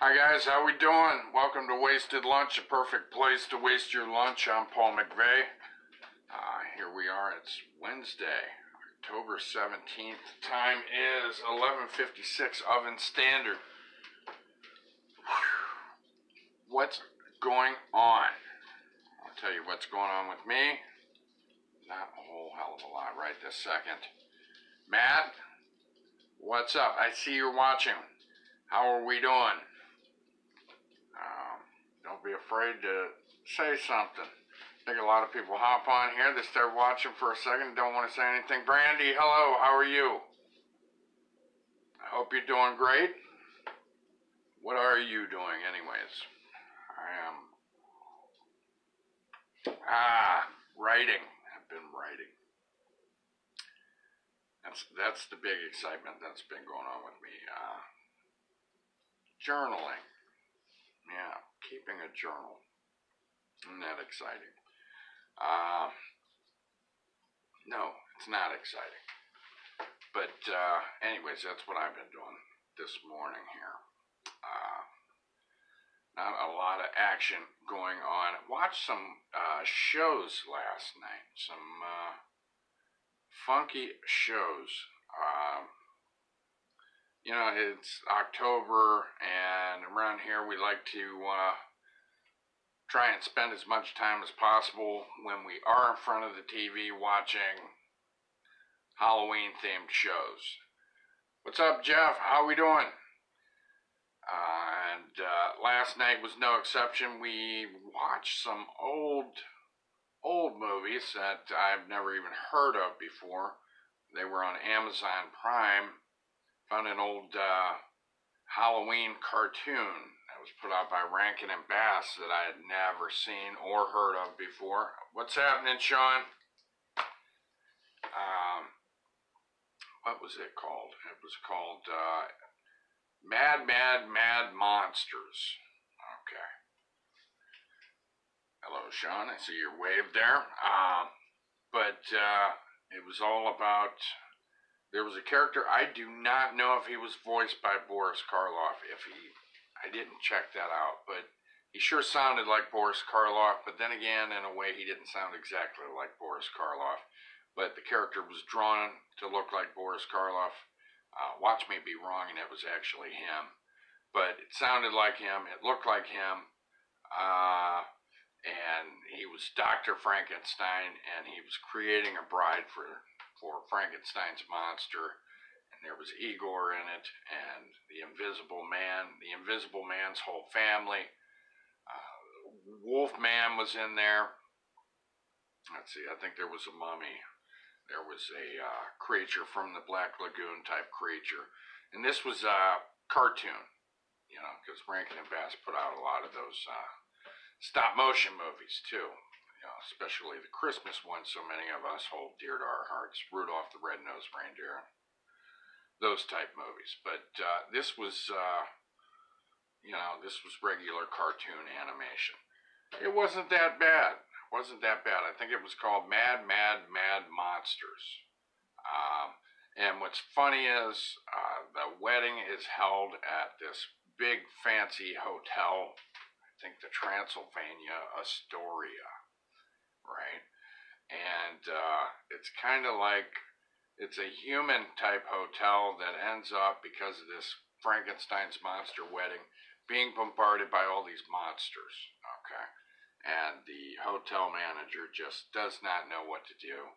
Hi guys, how we doing? Welcome to Wasted Lunch, a perfect place to waste your lunch. I'm Paul McVeigh. Here we are, it's Wednesday, October 17th. Time is 11:56 Oven Standard. What's going on? I'll tell you what's going on with me. Not a whole hell of a lot right this second. Matt, what's up? I see you're watching. How are we doing? Don't be afraid to say something. I think a lot of people hop on here, they start watching for a second, don't want to say anything. Brandy, hello, how are you? I hope you're doing great. What are you doing anyways? I am writing. I've been writing. That's the big excitement that's been going on with me. Journaling. Yeah, keeping a journal. Isn't that exciting? No, it's not exciting. But anyways, that's what I've been doing this morning here. Not a lot of action going on. Watched some shows last night. Some funky shows. You know, it's October, and around here we like to try and spend as much time as possible when we are in front of the TV watching Halloween-themed shows. What's up, Jeff? How we doing? And last night was no exception. We watched some old movies that I've never even heard of before. They were on Amazon Prime. Found an old Halloween cartoon that was put out by Rankin and Bass that I had never seen or heard of before. What's happening, Sean? What was it called? It was called Mad Monsters. Okay. Hello, Sean. I see your wave there. But it was all about... There was a character, I do not know if he was voiced by Boris Karloff. I didn't check that out, but he sure sounded like Boris Karloff, but then again, in a way, he didn't sound exactly like Boris Karloff. But the character was drawn to look like Boris Karloff. Watch me be wrong, and it was actually him. But it sounded like him, it looked like him, and he was Dr. Frankenstein, and he was creating a bride for Frankenstein's monster, and there was Igor in it, and the Invisible Man's whole family. Wolfman was in there. Let's see, I think there was a mummy. There was a creature from the Black Lagoon type creature, and this was a cartoon, you know, because Rankin and Bass put out a lot of those stop motion movies too. You know, especially the Christmas ones so many of us hold dear to our hearts, Rudolph the Red-Nosed Reindeer, those type movies. But this was, you know, this was regular cartoon animation. It wasn't that bad. It wasn't that bad. I think it was called Mad Monsters. And what's funny is the wedding is held at this big fancy hotel, I think the Transylvania Astoria. Right? And it's kind of like, it's a human type hotel that ends up, because of this Frankenstein's monster wedding, being bombarded by all these monsters, okay? And the hotel manager just does not know what to do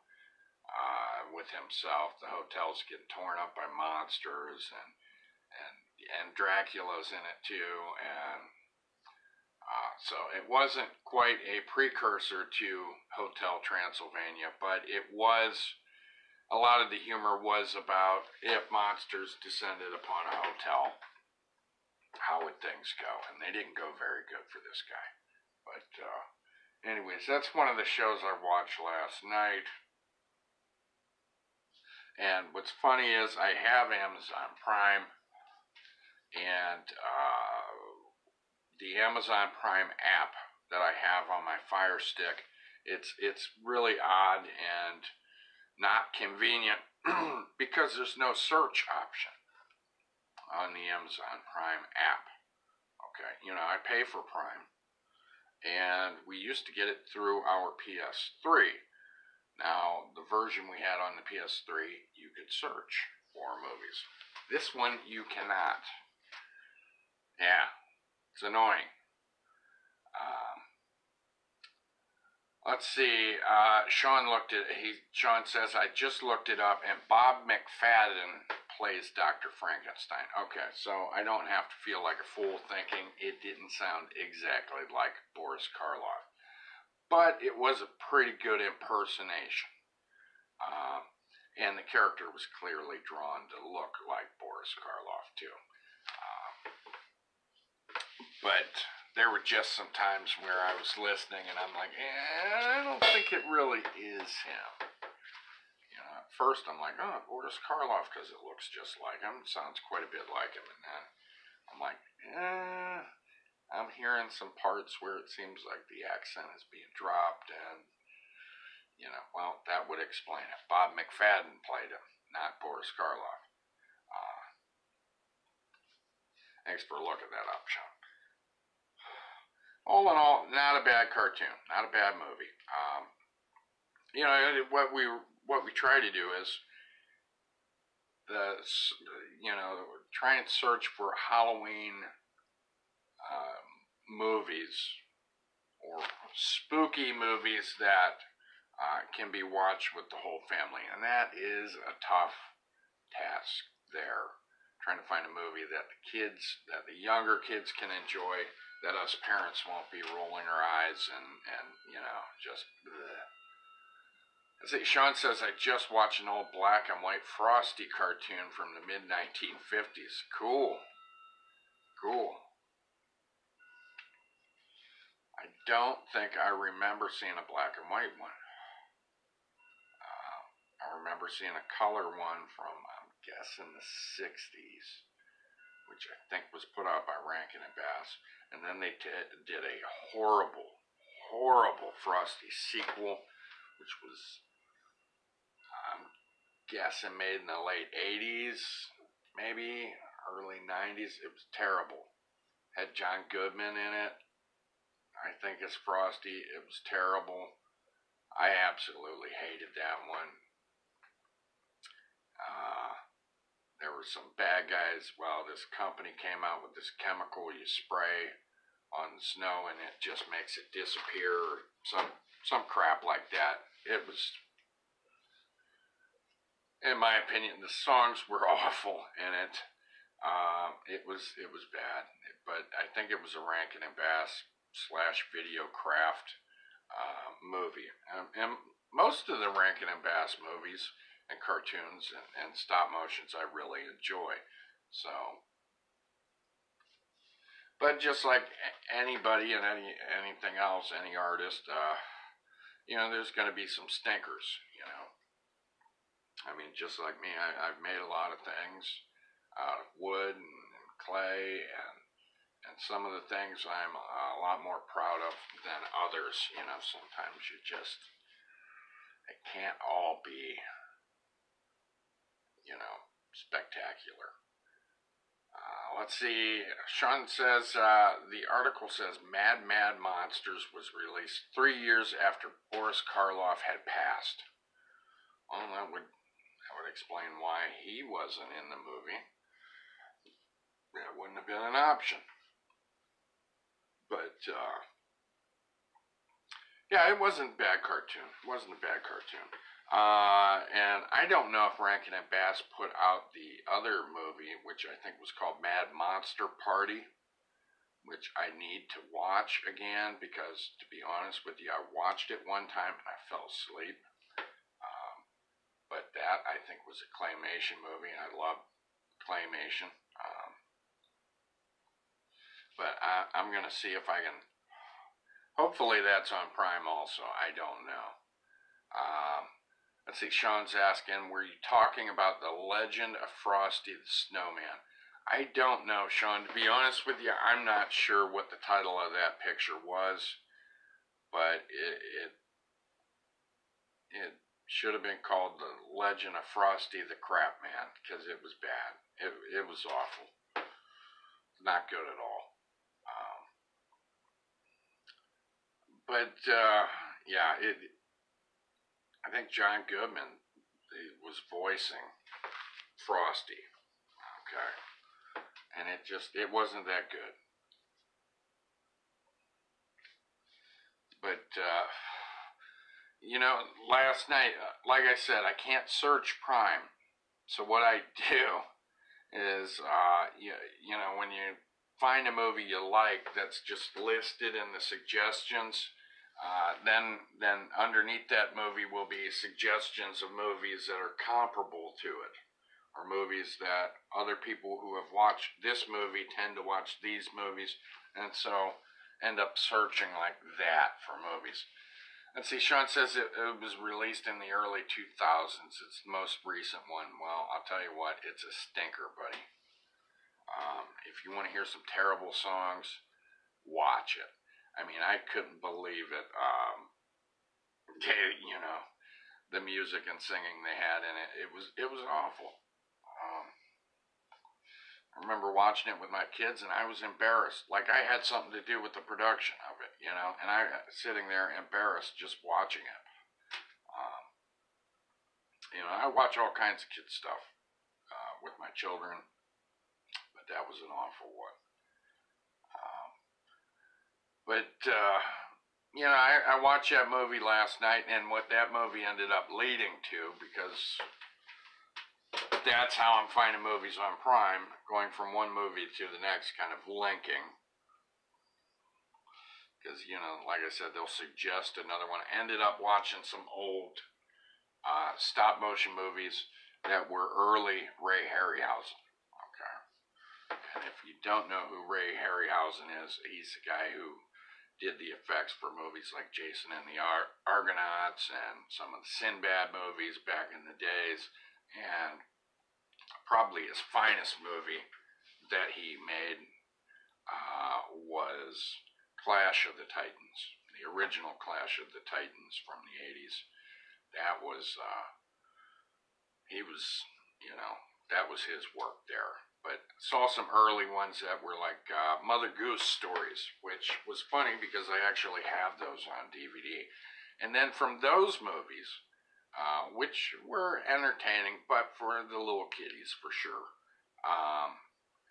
with himself. The hotel's getting torn up by monsters, and Dracula's in it too, and so it wasn't quite a precursor to Hotel Transylvania, but it was, a lot of the humor was about if monsters descended upon a hotel, how would things go? And they didn't go very good for this guy. But anyways, that's one of the shows I watched last night. And what's funny is I have Amazon Prime, and the Amazon Prime app that I have on my Fire Stick, it's really odd and not convenient because there's no search option on the Amazon Prime app. Okay, you know, I pay for Prime, and we used to get it through our PS3. Now, the version we had on the PS3, you could search for movies. This one, you cannot. Yeah, it's annoying. Let's see. Sean says, I just looked it up, and Bob McFadden plays Dr. Frankenstein. Okay, so I don't have to feel like a fool thinking it didn't sound exactly like Boris Karloff. But it was a pretty good impersonation. And the character was clearly drawn to look like Boris Karloff, too. But there were just some times where I was listening and I'm like, I don't think it really is him. You know, at first I'm like, oh, Boris Karloff, because it looks just like him. It sounds quite a bit like him. And then I'm like, I'm hearing some parts where it seems like the accent is being dropped, and, you know, well, that would explain it. Bob McFadden played him, not Boris Karloff. Thanks for looking that up, Sean. All in all, not a bad cartoon, not a bad movie. You know, what we try to do is try and search for Halloween movies or spooky movies that can be watched with the whole family, and that is a tough task there. Trying to find a movie that the younger kids can enjoy, that us parents won't be rolling our eyes and you know, just bleh. See, Sean says, I just watched an old black and white Frosty cartoon from the mid-1950s. Cool. I don't think I remember seeing a black and white one. I remember seeing a color one from, I'm guessing, the 60s, which I think was put out by Rankin and Bass. And then they did a horrible Frosty sequel, which was, I'm guessing, made in the late 80s, maybe early 90s. It was terrible. Had John Goodman in it, I think, as Frosty. It was terrible. I absolutely hated that one. There were some bad guys. Well, this company came out with this chemical you spray on the snow and it just makes it disappear, or some crap like that. It was, in my opinion, the songs were awful in it. It was bad, but I think it was a Rankin and Bass / Videocraft movie. And most of the Rankin and Bass movies and cartoons and stop motions I really enjoy. So, but just like anybody and anything else, any artist, you know, there's going to be some stinkers, you know. I mean, just like me, I've made a lot of things out of wood and clay, and some of the things I'm a lot more proud of than others. You know, sometimes it can't all be, you know, spectacular. Let's see. Sean says, the article says Mad Monsters was released 3 years after Boris Karloff had passed. Well, that would explain why he wasn't in the movie. That wouldn't have been an option. But, yeah, it wasn't a bad cartoon. And I don't know if Rankin and Bass put out the other movie, which I think was called Mad Monster Party, which I need to watch again, because, to be honest with you, I watched it one time and I fell asleep. But that, I think, was a claymation movie, and I love claymation. But I'm going to see if I can, hopefully that's on Prime also, I don't know. Let's see, Sean's asking, were you talking about the Legend of Frosty the Snowman? I don't know, Sean. To be honest with you, I'm not sure what the title of that picture was, but it should have been called The Legend of Frosty the Crap Man, because it was bad. It was awful. Not good at all. But yeah, I think John Goodman was voicing Frosty. Okay, and it wasn't that good. But last night, like I said, I can't search Prime. So what I do is, when you find a movie you like that's just listed in the suggestions, then underneath that movie will be suggestions of movies that are comparable to it, or movies that other people who have watched this movie tend to watch these movies, and so end up searching like that for movies. Let's see, Sean says it was released in the early 2000s. It's the most recent one. Well, I'll tell you what, it's a stinker, buddy. If you want to hear some terrible songs, watch it. I mean, I couldn't believe it. The music and singing they had in it. It was awful. I remember watching it with my kids, and I was embarrassed. Like I had something to do with the production of it, and I was sitting there embarrassed just watching it. I watch all kinds of kids stuff with my children, but that was an awful one. I watched that movie last night, and what that movie ended up leading to, because that's how I'm finding movies on Prime, going from one movie to the next, kind of linking. Because, like I said, they'll suggest another one. I ended up watching some old stop motion movies that were early Ray Harryhausen. Okay. And if you don't know who Ray Harryhausen is, he's the guy who did the effects for movies like Jason and the Argonauts and some of the Sinbad movies back in the days. And probably his finest movie that he made was Clash of the Titans, the original Clash of the Titans from the 80s. That was, that was his work there. But saw some early ones that were like Mother Goose stories, which was funny because I actually have those on DVD. And then from those movies, which were entertaining, but for the little kiddies for sure.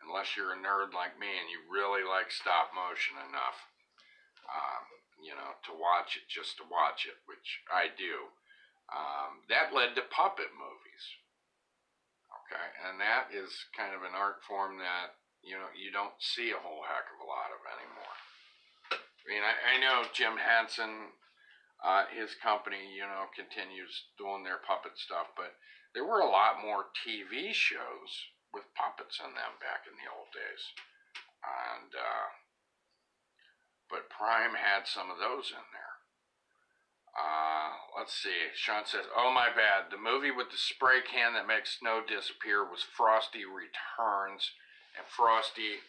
Unless you're a nerd like me and you really like stop motion enough, to watch it just to watch it, which I do. That led to puppet movies. Okay, and that is kind of an art form that, you don't see a whole heck of a lot of anymore. I mean, I know Jim Henson, his company, continues doing their puppet stuff, but there were a lot more TV shows with puppets in them back in the old days. And, but Prime had some of those in there. Let's see. Sean says, oh my bad. The movie with the spray can that makes snow disappear was Frosty Returns. And Frosty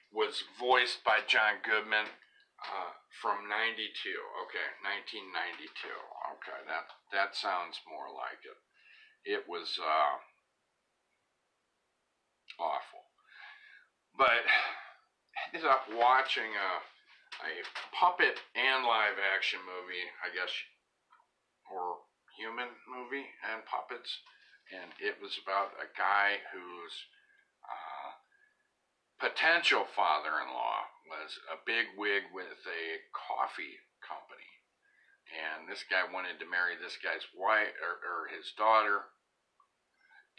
was voiced by John Goodman from 92. Okay, 1992. Okay, that sounds more like it. It was awful. But I ended up watching a puppet and live action movie, I guess, or human movie and puppets, and it was about a guy whose potential father-in-law was a big wig with a coffee company, and this guy wanted to marry this guy's wife or his daughter,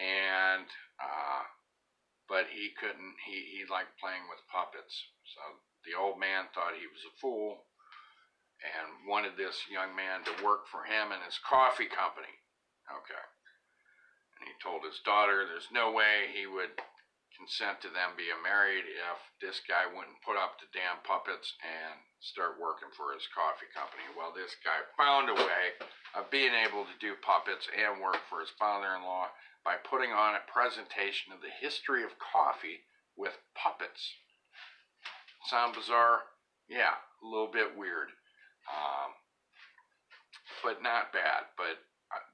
and but he couldn't. He liked playing with puppets, so the old man thought he was a fool and wanted this young man to work for him and his coffee company. Okay. And he told his daughter there's no way he would consent to them being married if this guy wouldn't put up the damn puppets and start working for his coffee company. Well, this guy found a way of being able to do puppets and work for his father-in-law by putting on a presentation of the history of coffee with puppets. Sound bizarre? Yeah, a little bit weird. But not bad. But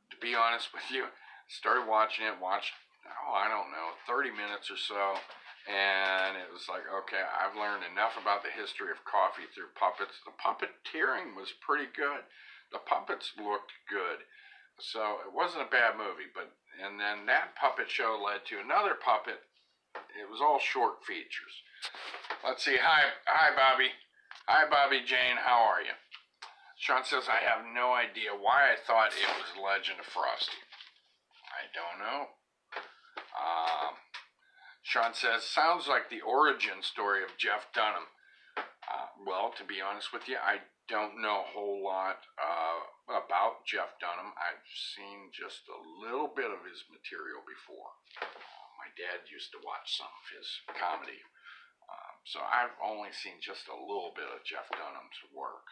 to be honest with you, started watching it, watched, I don't know, 30 minutes or so, And it was like, okay, I've learned enough about the history of coffee through puppets. The puppeteering was pretty good. The puppets looked good. So it wasn't a bad movie. And then that puppet show led to another puppet. It was all short features. Let's see. Hi, Bobby. Hi, Bobby Jane. How are you? Sean says, I have no idea why I thought it was Legend of Frosty. I don't know. Sean says, sounds like the origin story of Jeff Dunham. Well, to be honest with you, I don't know a whole lot about Jeff Dunham. I've seen just a little bit of his material before. My dad used to watch some of his comedy. So I've only seen just a little bit of Jeff Dunham's work.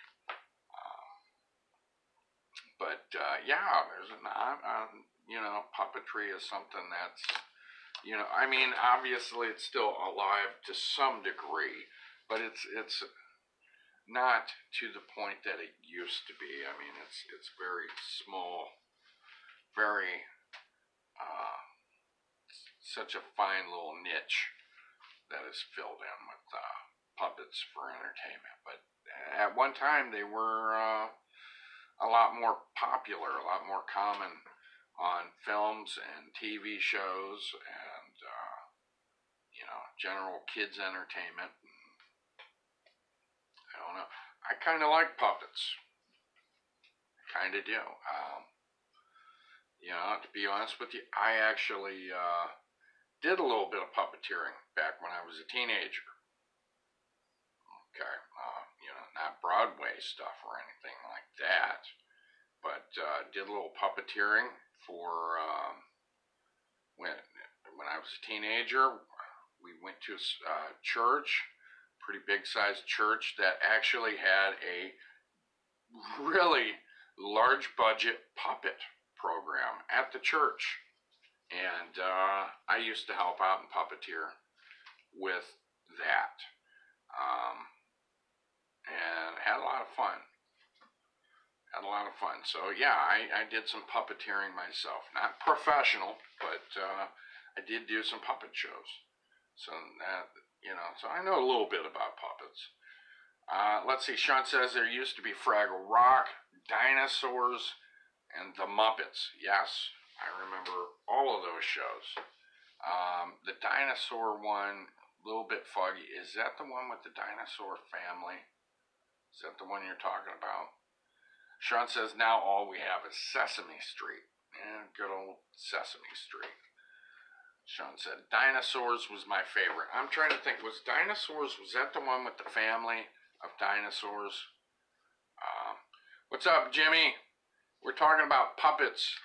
Yeah, there's puppetry is something that's, I mean, obviously it's still alive to some degree, but it's not to the point that it used to be. I mean, it's very small, very, such a fine little niche that is filled in with puppets for entertainment. But at one time they were a lot more popular, a lot more common on films and TV shows and general kids entertainment. I don't know. I kind of like puppets. I kind of do. To be honest with you, I actually did a little bit of puppeteering back when I was a teenager. Okay, not Broadway stuff or anything like that, but did a little puppeteering for when I was a teenager. We went to a church, pretty big-sized church that actually had a really large-budget puppet program at the church, and I used to help out and puppeteer with that. And had a lot of fun. So yeah, I did some puppeteering myself. Not professional, but I did do some puppet shows. So that, so I know a little bit about puppets. Let's see, Sean says there used to be Fraggle Rock, Dinosaurs, and the Muppets. Yes, I remember all of those shows. The dinosaur one, a little bit foggy. Is that the one with the dinosaur family? Is that the one you're talking about? Sean says, now all we have is Sesame Street. Yeah, good old Sesame Street. Sean said, Dinosaurs was my favorite. I'm trying to think, was that the one with the family of dinosaurs? What's up, Jimmy? We're talking about puppets.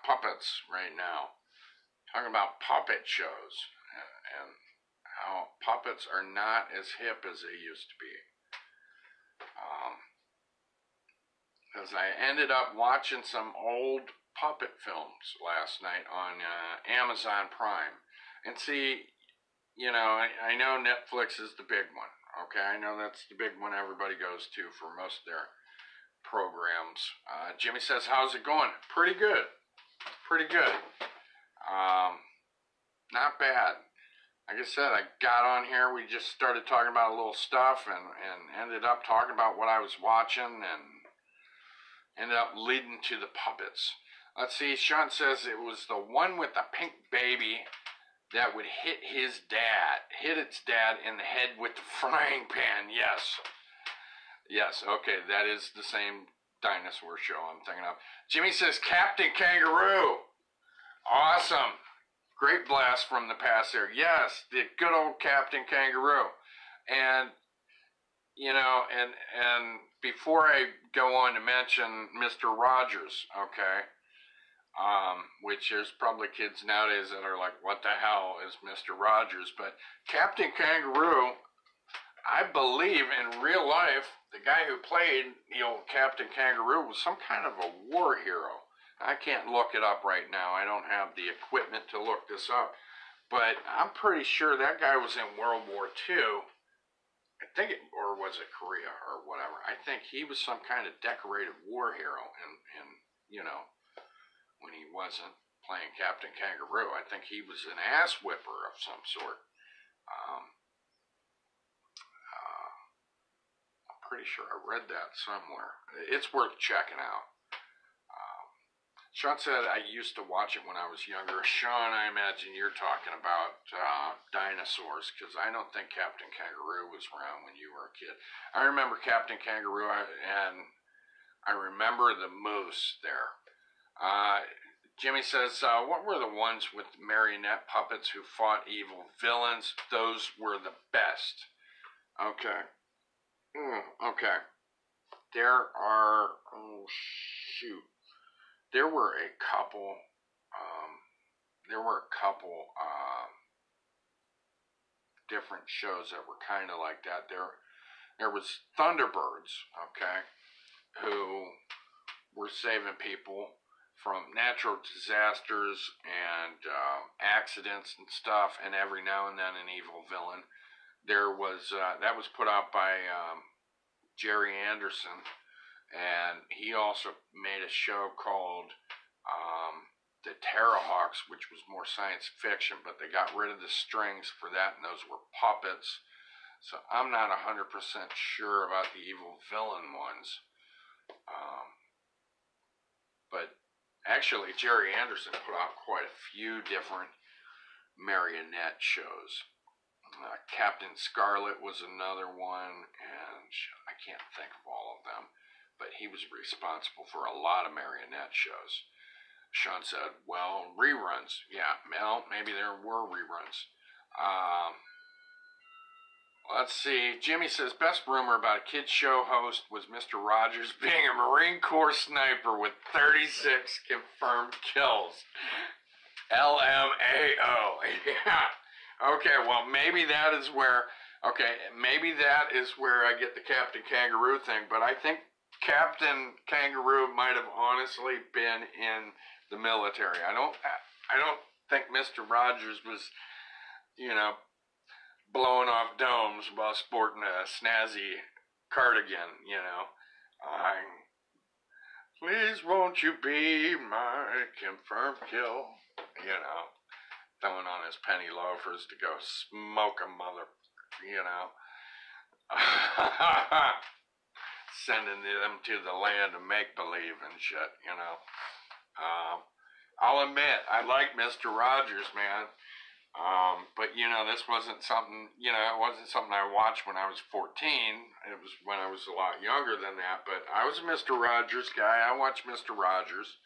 Puppets right now. Talking about puppet shows. And how puppets are not as hip as they used to be. Because I ended up watching some old puppet films last night on Amazon Prime. And see, I know Netflix is the big one. Okay, I know that's the big one everybody goes to for most of their programs. Jimmy says, how's it going? Pretty good. Not bad. Like I said, I got on here, we just started talking about a little stuff and ended up talking about what I was watching and ended up leading to the puppets. Let's see, Sean says it was the one with the pink baby that would hit its dad in the head with the frying pan. Yes, okay, that is the same dinosaur show I'm thinking of. Jimmy says Captain Kangaroo. Awesome. Great blast from the past there. Yes, the good old Captain Kangaroo. And, and before I go on to mention Mr. Rogers, okay, which there's probably kids nowadays that are like, what the hell is Mr. Rogers? But Captain Kangaroo, I believe in real life, the guy who played the old Captain Kangaroo was some kind of a war hero. I can't look it up right now. I don't have the equipment to look this up. But I'm pretty sure that guy was in World War II. Or was it Korea or whatever. I think he was some kind of decorated war hero. And when he wasn't playing Captain Kangaroo. I think he was an ass whipper of some sort. I'm pretty sure I read that somewhere. It's worth checking out. Sean said I used to watch it when I was younger. Sean, I imagine you're talking about dinosaurs, because I don't think Captain Kangaroo was around when you were a kid. I remember Captain Kangaroo, and I remember the moose there. Jimmy says, what were the ones with marionette puppets who fought evil villains? Those were the best. Okay. Okay. There are, oh shoot. There were a couple different shows that were kind of like that. There was Thunderbirds, okay, who were saving people from natural disasters and accidents and stuff, and every now and then an evil villain. There was that was put out by Jerry Anderson. And he also made a show called The Terrahawks, which was more science fiction, but they got rid of the strings for that, and those were puppets. So I'm not 100% sure about the evil villain ones. But actually, Jerry Anderson put out quite a few different marionette shows. Captain Scarlet was another one, and I can't think of all of them. But he was responsible for a lot of marionette shows. Sean said, well, reruns. Yeah, well, maybe there were reruns. Let's see. Jimmy says, best rumor about a kid's show host was Mr. Rogers being a Marine Corps sniper with 36 confirmed kills. LMAO. Yeah. Okay, well, maybe that is where I get the Captain Kangaroo thing, but I think Captain Kangaroo might have honestly been in the military. I don't think Mr. Rogers was, blowing off domes while sporting a snazzy cardigan, Please won't you be my confirmed kill, throwing on his penny loafers to go smoke a mother, sending them to the land of make-believe and shit, I'll admit, I like Mr. Rogers, man. But, this wasn't something, it wasn't something I watched when I was 14. It was when I was a lot younger than that. But I was a Mr. Rogers guy. I watched Mr. Rogers.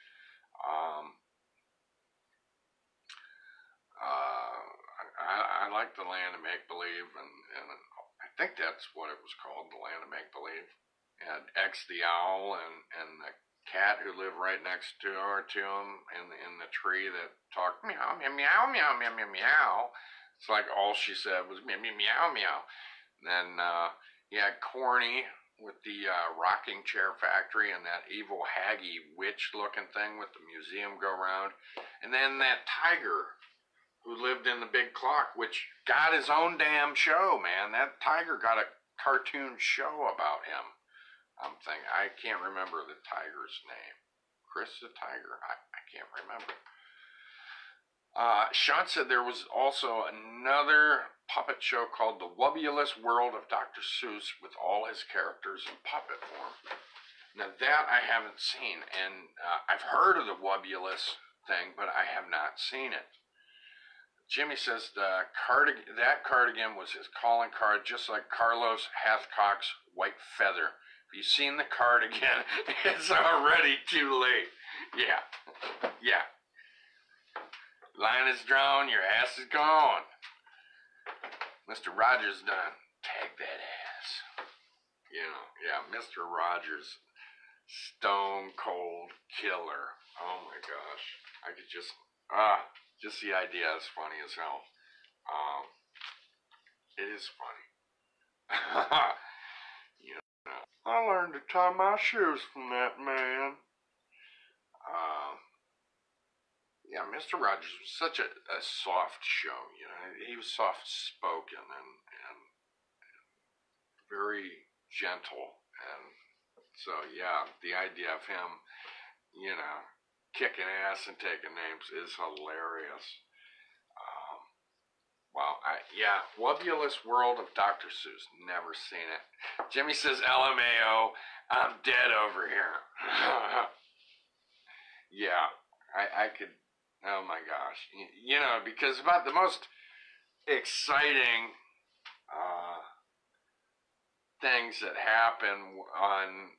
I like the land of make-believe, and I think that's what it was called, the land of make-believe. And X the owl and the cat who lived right next door to him in the tree that talked meow meow meow meow meow meow meow. It's like all she said was meow meow meow meow. And then you had Corny with the rocking chair factory and that evil haggy witch looking thing with the museum go round. And then that tiger who lived in the big clock, which got his own damn show, man. That tiger got a cartoon show about him. I'm thinking, I can't remember the tiger's name. Chris the Tiger? I can't remember. Sean said there was also another puppet show called The Wubbulous World of Dr. Seuss with all his characters in puppet form. Now that I haven't seen, and I've heard of the Wubbulous thing, but I have not seen it. Jimmy says that cardigan was his calling card, just like Carlos Hathcock's white feather. If you've seen the cardigan, it's already too late. Yeah. Line is drawn, your ass is gone. Mr. Rogers done. Tag that ass. Yeah, Mr. Rogers, stone cold killer. Oh my gosh. I could just the idea is funny as hell. It is funny. I learned to tie my shoes from that man. Yeah, Mr. Rogers was such a soft show, He was soft-spoken and very gentle. And so, yeah, the idea of him, kicking ass and taking names is hilarious. Well, yeah, Wobulous World of Dr. Seuss. Never seen it. Jimmy says, LMAO, I'm dead over here. Yeah, I could, oh my gosh. You know, because about the most exciting things that happen on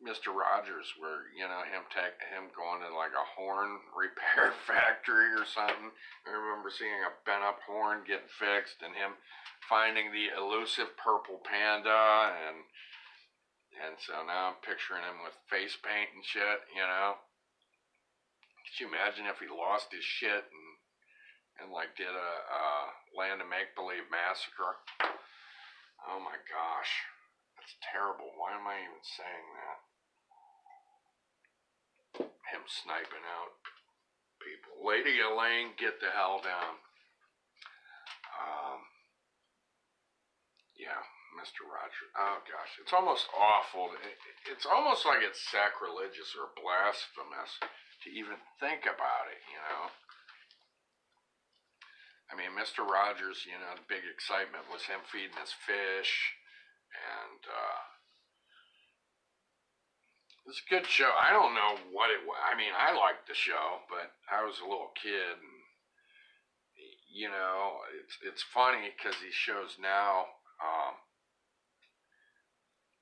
Mr. Rogers, where, you know, him going to like a horn repair factory or something. I remember seeing a bent up horn getting fixed, and him finding the elusive purple panda, and so now I'm picturing him with face paint and shit, you know. Could you imagine if he lost his shit and like did a Land of Make-Believe massacre? Oh my gosh, that's terrible. Why am I even saying that? Him sniping out people. Lady Elaine, get the hell down. Yeah, Mr. Rogers. Oh gosh, it's almost awful. It's almost like it's sacrilegious or blasphemous to even think about it, you know. I mean, Mr. Rogers, you know, the big excitement was him feeding his fish, and it's a good show. I don't know what it was. I mean, I liked the show, but I was a little kid, and you know, it's funny because these shows now,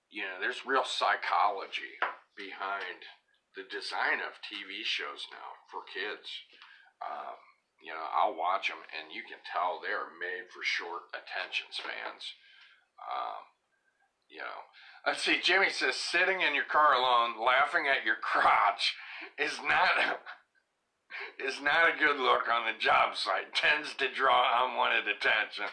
you know, there's real psychology behind the design of TV shows now for kids. You know, I'll watch them, and you can tell they're made for short attention spans. You know, let's see. Jimmy says sitting in your car alone, laughing at your crotch, is not a good look on the job site. Tends to draw unwanted attention.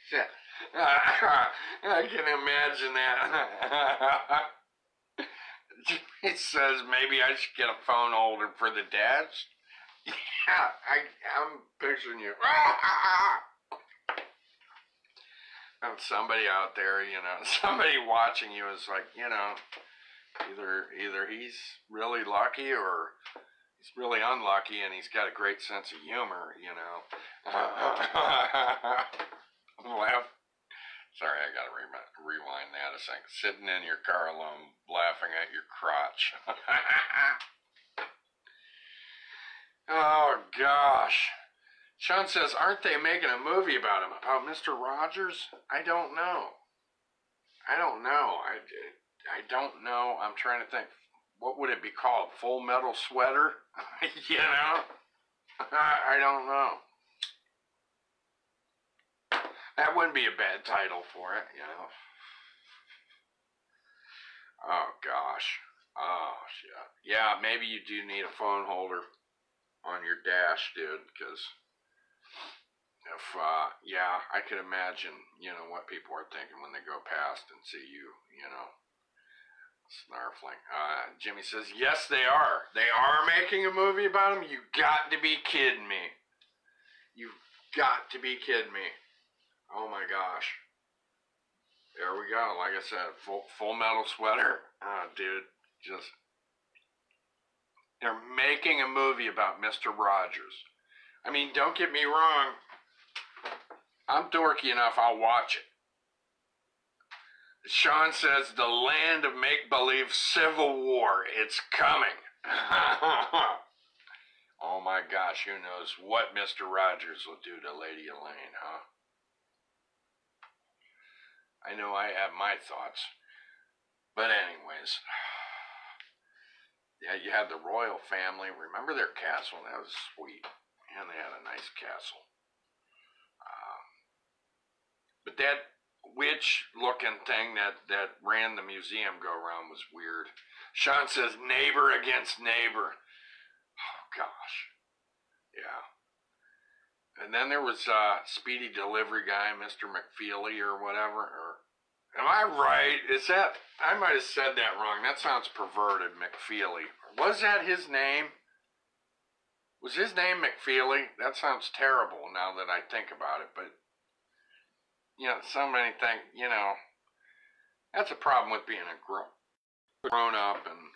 Shit. I can imagine that. Jimmy says maybe I should get a phone holder for the dads. Yeah, I'm picturing you. And somebody out there, you know, somebody watching you is like, you know, either he's really lucky or he's really unlucky, and he's got a great sense of humor, you know. Laugh. Sorry, I gotta rewind that a second. Sitting in your car alone, laughing at your crotch. Oh gosh. Sean says, aren't they making a movie about him? About Mr. Rogers? I don't know. I don't know. I'm trying to think. What would it be called? Full Metal Sweater? You know? I don't know. That wouldn't be a bad title for it, you know? Oh, gosh. Oh, shit. Yeah, maybe you do need a phone holder on your dash, dude, because if, yeah, I could imagine, you know, what people are thinking when they go past and see you, you know, snarfling. Jimmy says, yes, they are. They are making a movie about him? You got to be kidding me. You've got to be kidding me. Oh, my gosh. There we go. Like I said, full Metal Sweater. Dude, just... They're making a movie about Mr. Rogers. I mean, don't get me wrong. I'm dorky enough, I'll watch it. Sean says, the land of make-believe civil war, it's coming. Oh my gosh, who knows what Mr. Rogers will do to Lady Elaine, huh? I know I have my thoughts. But anyways, yeah, you had the royal family. Remember their castle? That was sweet. And they had a nice castle. But that witch-looking thing that ran the museum go-round was weird. Sean says, neighbor against neighbor. Oh, gosh. Yeah. And then there was Speedy Delivery Guy, Mr. McFeely or whatever. Or, am I right? Is that... I might have said that wrong. That sounds perverted, McFeely. Was that his name? Was his name McFeely? That sounds terrible now that I think about it, but... You know, so many things, you know, That's a problem with being a grown up and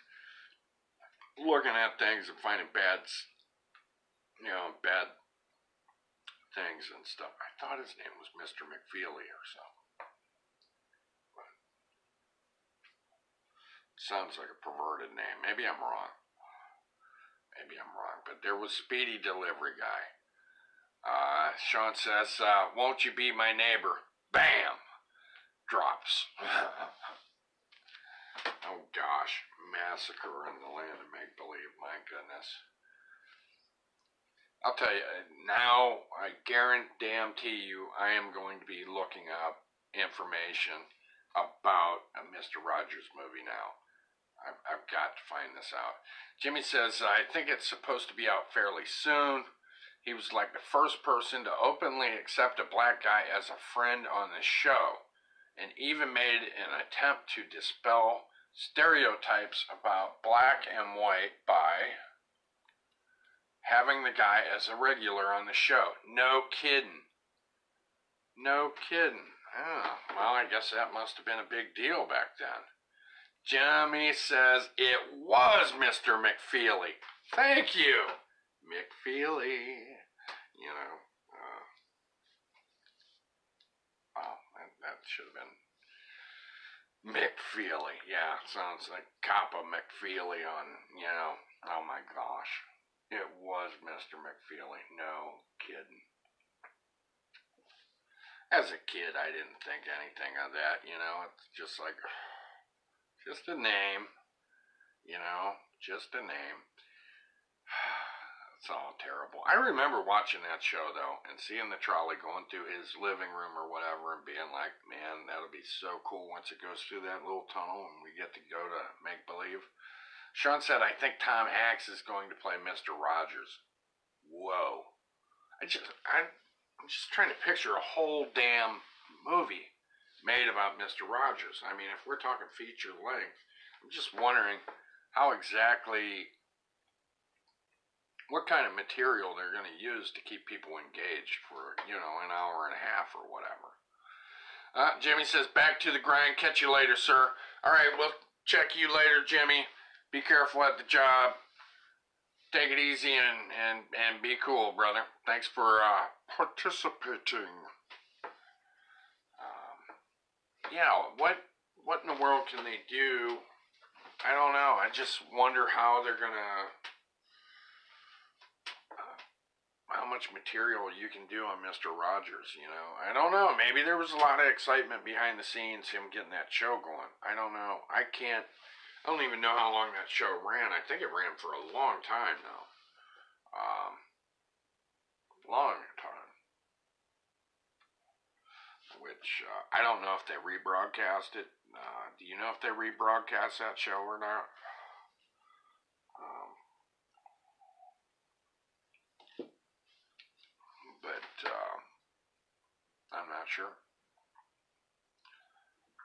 looking at things and finding bad things and stuff. I thought his name was Mr. McFeely or something. Sounds like a perverted name. Maybe I'm wrong. But there was Speedy Delivery Guy. Sean says, won't you be my neighbor? Bam! Drops. Oh gosh. Massacre in the land of make-believe. My goodness. I'll tell you, now I guarantee you I am going to be looking up information about a Mr. Rogers movie now. I've got to find this out. Jimmy says, I think it's supposed to be out fairly soon. He was like the first person to openly accept a black guy as a friend on the show, and even made an attempt to dispel stereotypes about black and white by having the guy as a regular on the show. No kidding. Oh, well, I guess that must have been a big deal back then. Jimmy says it was Mr. McFeely. Thank you, McFeely. You know, that should have been McFeely. Yeah, sounds like Coppa McFeely on, oh my gosh. It was Mr. McFeely. No kidding. As a kid, I didn't think anything of that, It's just like, just a name, just a name. It's all terrible. I remember watching that show, though, and seeing the trolley going through his living room or whatever and being like, man, that'll be so cool once it goes through that little tunnel and we get to go to make-believe. Sean said, I think Tom Hanks is going to play Mr. Rogers. Whoa. I'm just trying to picture a whole damn movie made about Mr. Rogers. I mean, if we're talking feature length, I'm just wondering how exactly, what kind of material they're going to use to keep people engaged for, an hour and a half or whatever. Jimmy says, back to the grind. Catch you later, sir. All right, we'll check you later, Jimmy. Be careful at the job. Take it easy and be cool, brother. Thanks for participating. What in the world can they do? I don't know. I just wonder how they're gonna, how much material you can do on Mr. Rogers, I don't know. Maybe there was a lot of excitement behind the scenes, him getting that show going. I don't know. I don't even know how long that show ran. I think it ran for a long time now. Long time. Which, I don't know if they rebroadcast it. Do you know if they rebroadcast that show or not? But I'm not sure.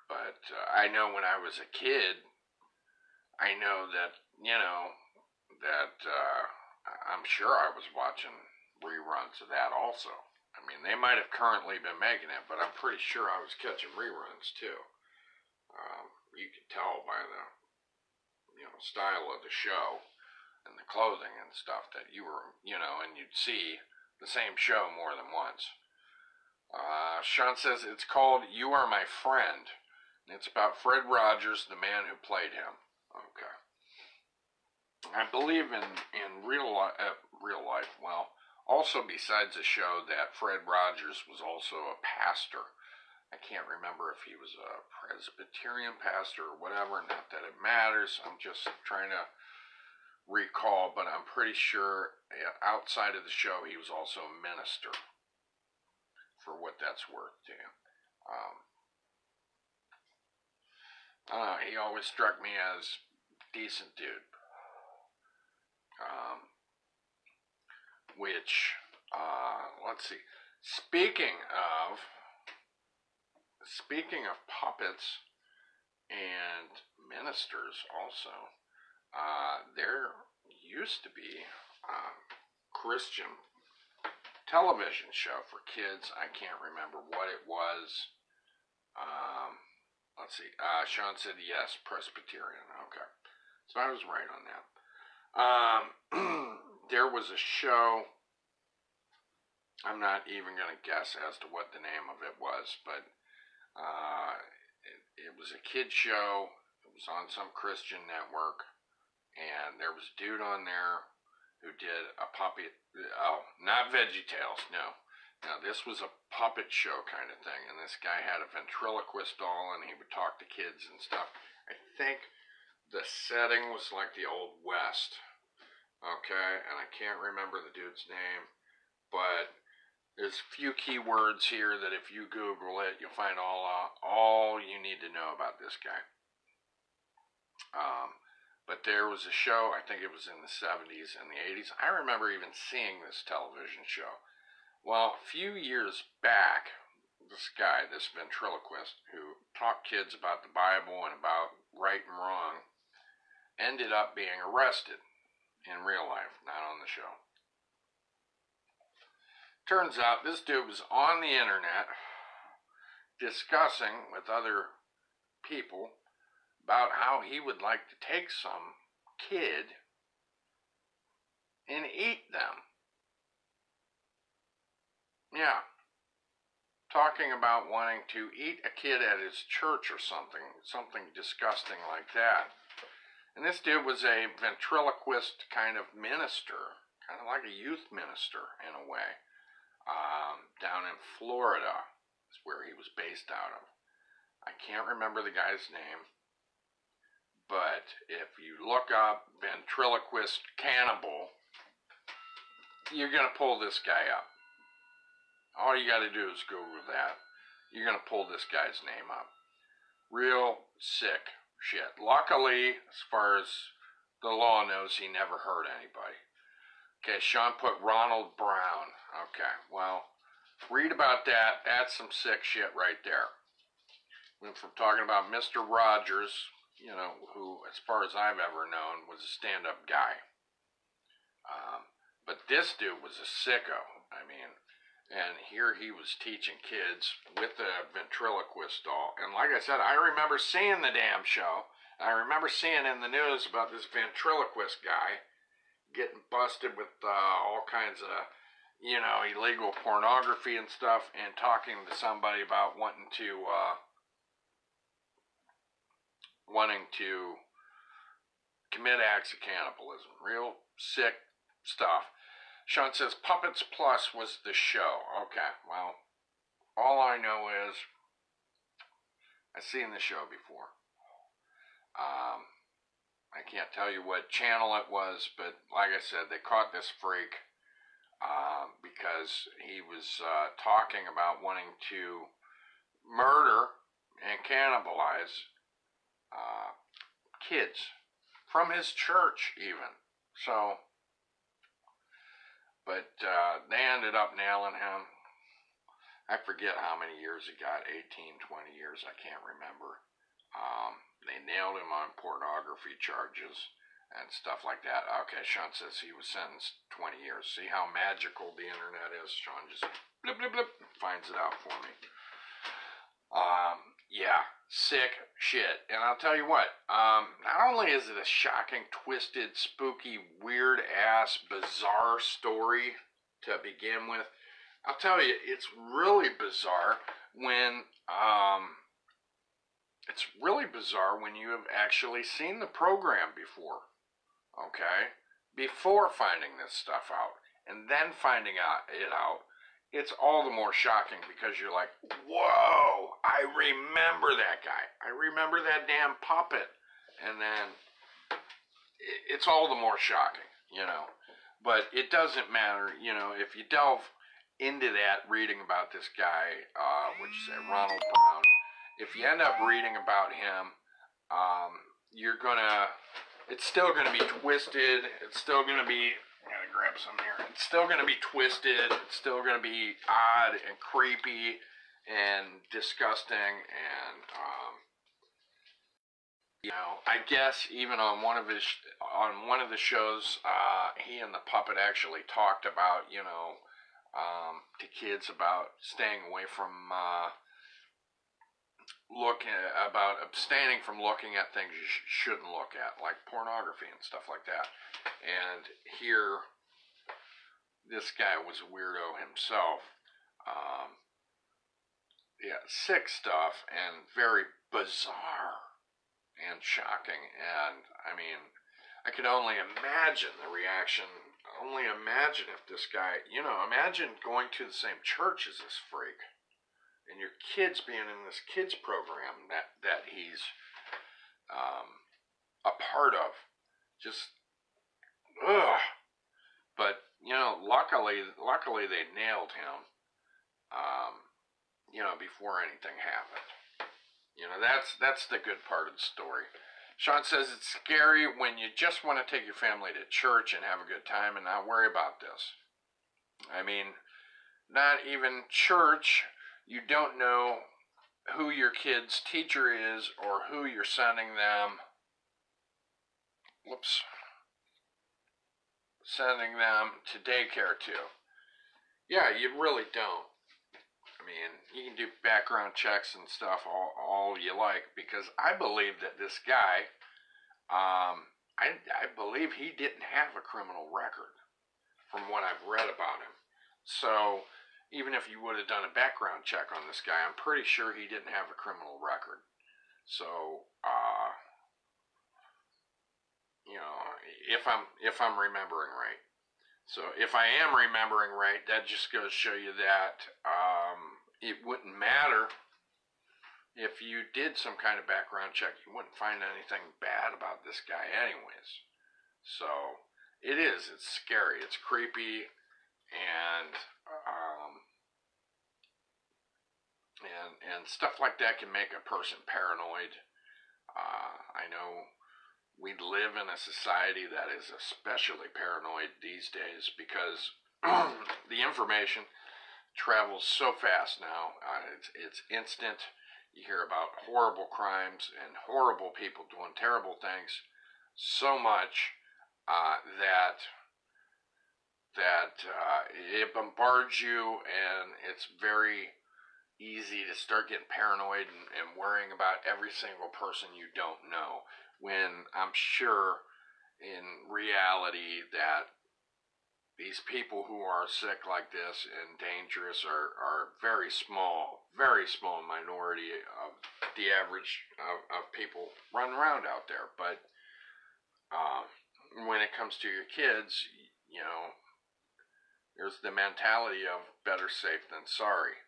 But I know when I was a kid, I know that, I'm sure I was watching reruns of that also. I mean, they might have currently been making it, but I'm pretty sure I was catching reruns too. You could tell by the, style of the show and the clothing and stuff that you were, and you'd see the same show more than once. Sean says it's called You Are My Friend. It's about Fred Rogers, the man who played him. Okay. I believe in real life, well, also besides the show, that Fred Rogers was also a pastor. I can't remember if he was a Presbyterian pastor or whatever, not that it matters. I'm just trying to recall, but I'm pretty sure outside of the show he was also a minister, for what that's worth to him. I don't know, he always struck me as a decent dude. Let's see. Speaking of puppets and ministers also, there used to be a Christian television show for kids. I can't remember what it was. let's see. Sean said yes, Presbyterian. Okay. So I was right on that. There was a show. I'm not even going to guess as to what the name of it was, but it was a kid show. It was on some Christian network, and there was a dude on there who did a puppet. Oh, not VeggieTales, no. Now, this was a puppet show kind of thing, and this guy had a ventriloquist doll, and he would talk to kids and stuff. I think the setting was like the Old West, okay? And I can't remember the dude's name, but there's a few keywords here that if you Google it, you'll find all you need to know about this guy. But there was a show, I think it was in the 70s and the 80s. I remember even seeing this television show. Well, a few years back, this guy, this ventriloquist, who taught kids about the Bible and about right and wrong, ended up being arrested in real life, not on the show. Turns out this dude was on the internet discussing with other people about how he would like to take some kid and eat them. Yeah. Talking about wanting to eat a kid at his church or something disgusting like that. And this dude was a ventriloquist kind of minister, kind of like a youth minister in a way. Down in Florida is where he was based out of. I can't remember the guy's name, but if you look up ventriloquist cannibal, you're going to pull this guy up. All you got to do is Google that. You're going to pull this guy's name up. Real sick shit. Luckily, as far as the law knows, he never hurt anybody. Okay, Sean put Ronald Brown. Okay, well, read about that. That's some sick shit right there. Went from talking about Mr. Rogers, you know, who, as far as I've ever known, was a stand-up guy. But this dude was a sicko. I mean, and here he was teaching kids with a ventriloquist doll. And like I said, I remember seeing the damn show. I remember seeing in the news about this ventriloquist guy getting busted with all kinds of, you know, illegal pornography and stuff, and talking to somebody about wanting to commit acts of cannibalism. Real sick stuff. Sean says Puppets Plus was the show. Okay, well, all I know is I've seen the show before. I can't tell you what channel it was, but like I said, they caught this freak because he was talking about wanting to murder and cannibalize kids from his church even. So, but they ended up nailing him. I forget how many years he got, 18, 20 years, I can't remember. They nailed him on pornography charges and stuff like that. Okay, Sean says he was sentenced 20 years. See how magical the internet is? Sean just blip, blip, blip, finds it out for me. Yeah, sick shit. And I'll tell you what, not only is it a shocking, twisted, spooky, weird-ass, bizarre story to begin with, I'll tell you, it's really bizarre when you have actually seen the program before, okay? Before finding this stuff out, and then finding it out, it's all the more shocking because you're like, whoa, I remember that guy. I remember that damn puppet. And then it's all the more shocking, you know. But it doesn't matter, you know, if you delve into that, reading about this guy, which is Ronald Brown, if you end up reading about him, it's still gonna be twisted. It's still gonna be, I gotta grab some here. It's still gonna be twisted. It's still gonna be odd and creepy and disgusting. And you know, I guess even on one of the shows, he and the puppet actually talked about, you know, to kids about staying away from about abstaining from looking at things you shouldn't look at, like pornography and stuff like that. And here, this guy was a weirdo himself. Yeah, sick stuff and very bizarre and shocking. And I mean, I could only imagine the reaction. Only imagine if this guy, imagine going to the same church as this freak, and your kids being in this kids program that he's a part of. Just ugh. But luckily they nailed him. Before anything happened. That's the good part of the story. Sean says it's scary when you just want to take your family to church and have a good time and not worry about this. I mean, not even church. You don't know who your kid's teacher is or who you're sending them. Sending them to daycare to. Yeah, you really don't. I mean, you can do background checks and stuff all you like, because I believe that this guy, I believe he didn't have a criminal record from what I've read about him. So even if you would have done a background check on this guy, I'm pretty sure he didn't have a criminal record. So, if I'm remembering right. So if I am remembering right, that just goes to show you that it wouldn't matter if you did some kind of background check. You wouldn't find anything bad about this guy anyways. So it's scary, it's creepy, and stuff like that can make a person paranoid. I know we live in a society that is especially paranoid these days because the information travels so fast now. It's instant. You hear about horrible crimes and horrible people doing terrible things so much that it bombards you, and it's very easy to start getting paranoid and worrying about every single person you don't know, when I'm sure in reality that these people who are sick like this and dangerous are very small minority of the average of people running around out there. But when it comes to your kids, there's the mentality of better safe than sorry.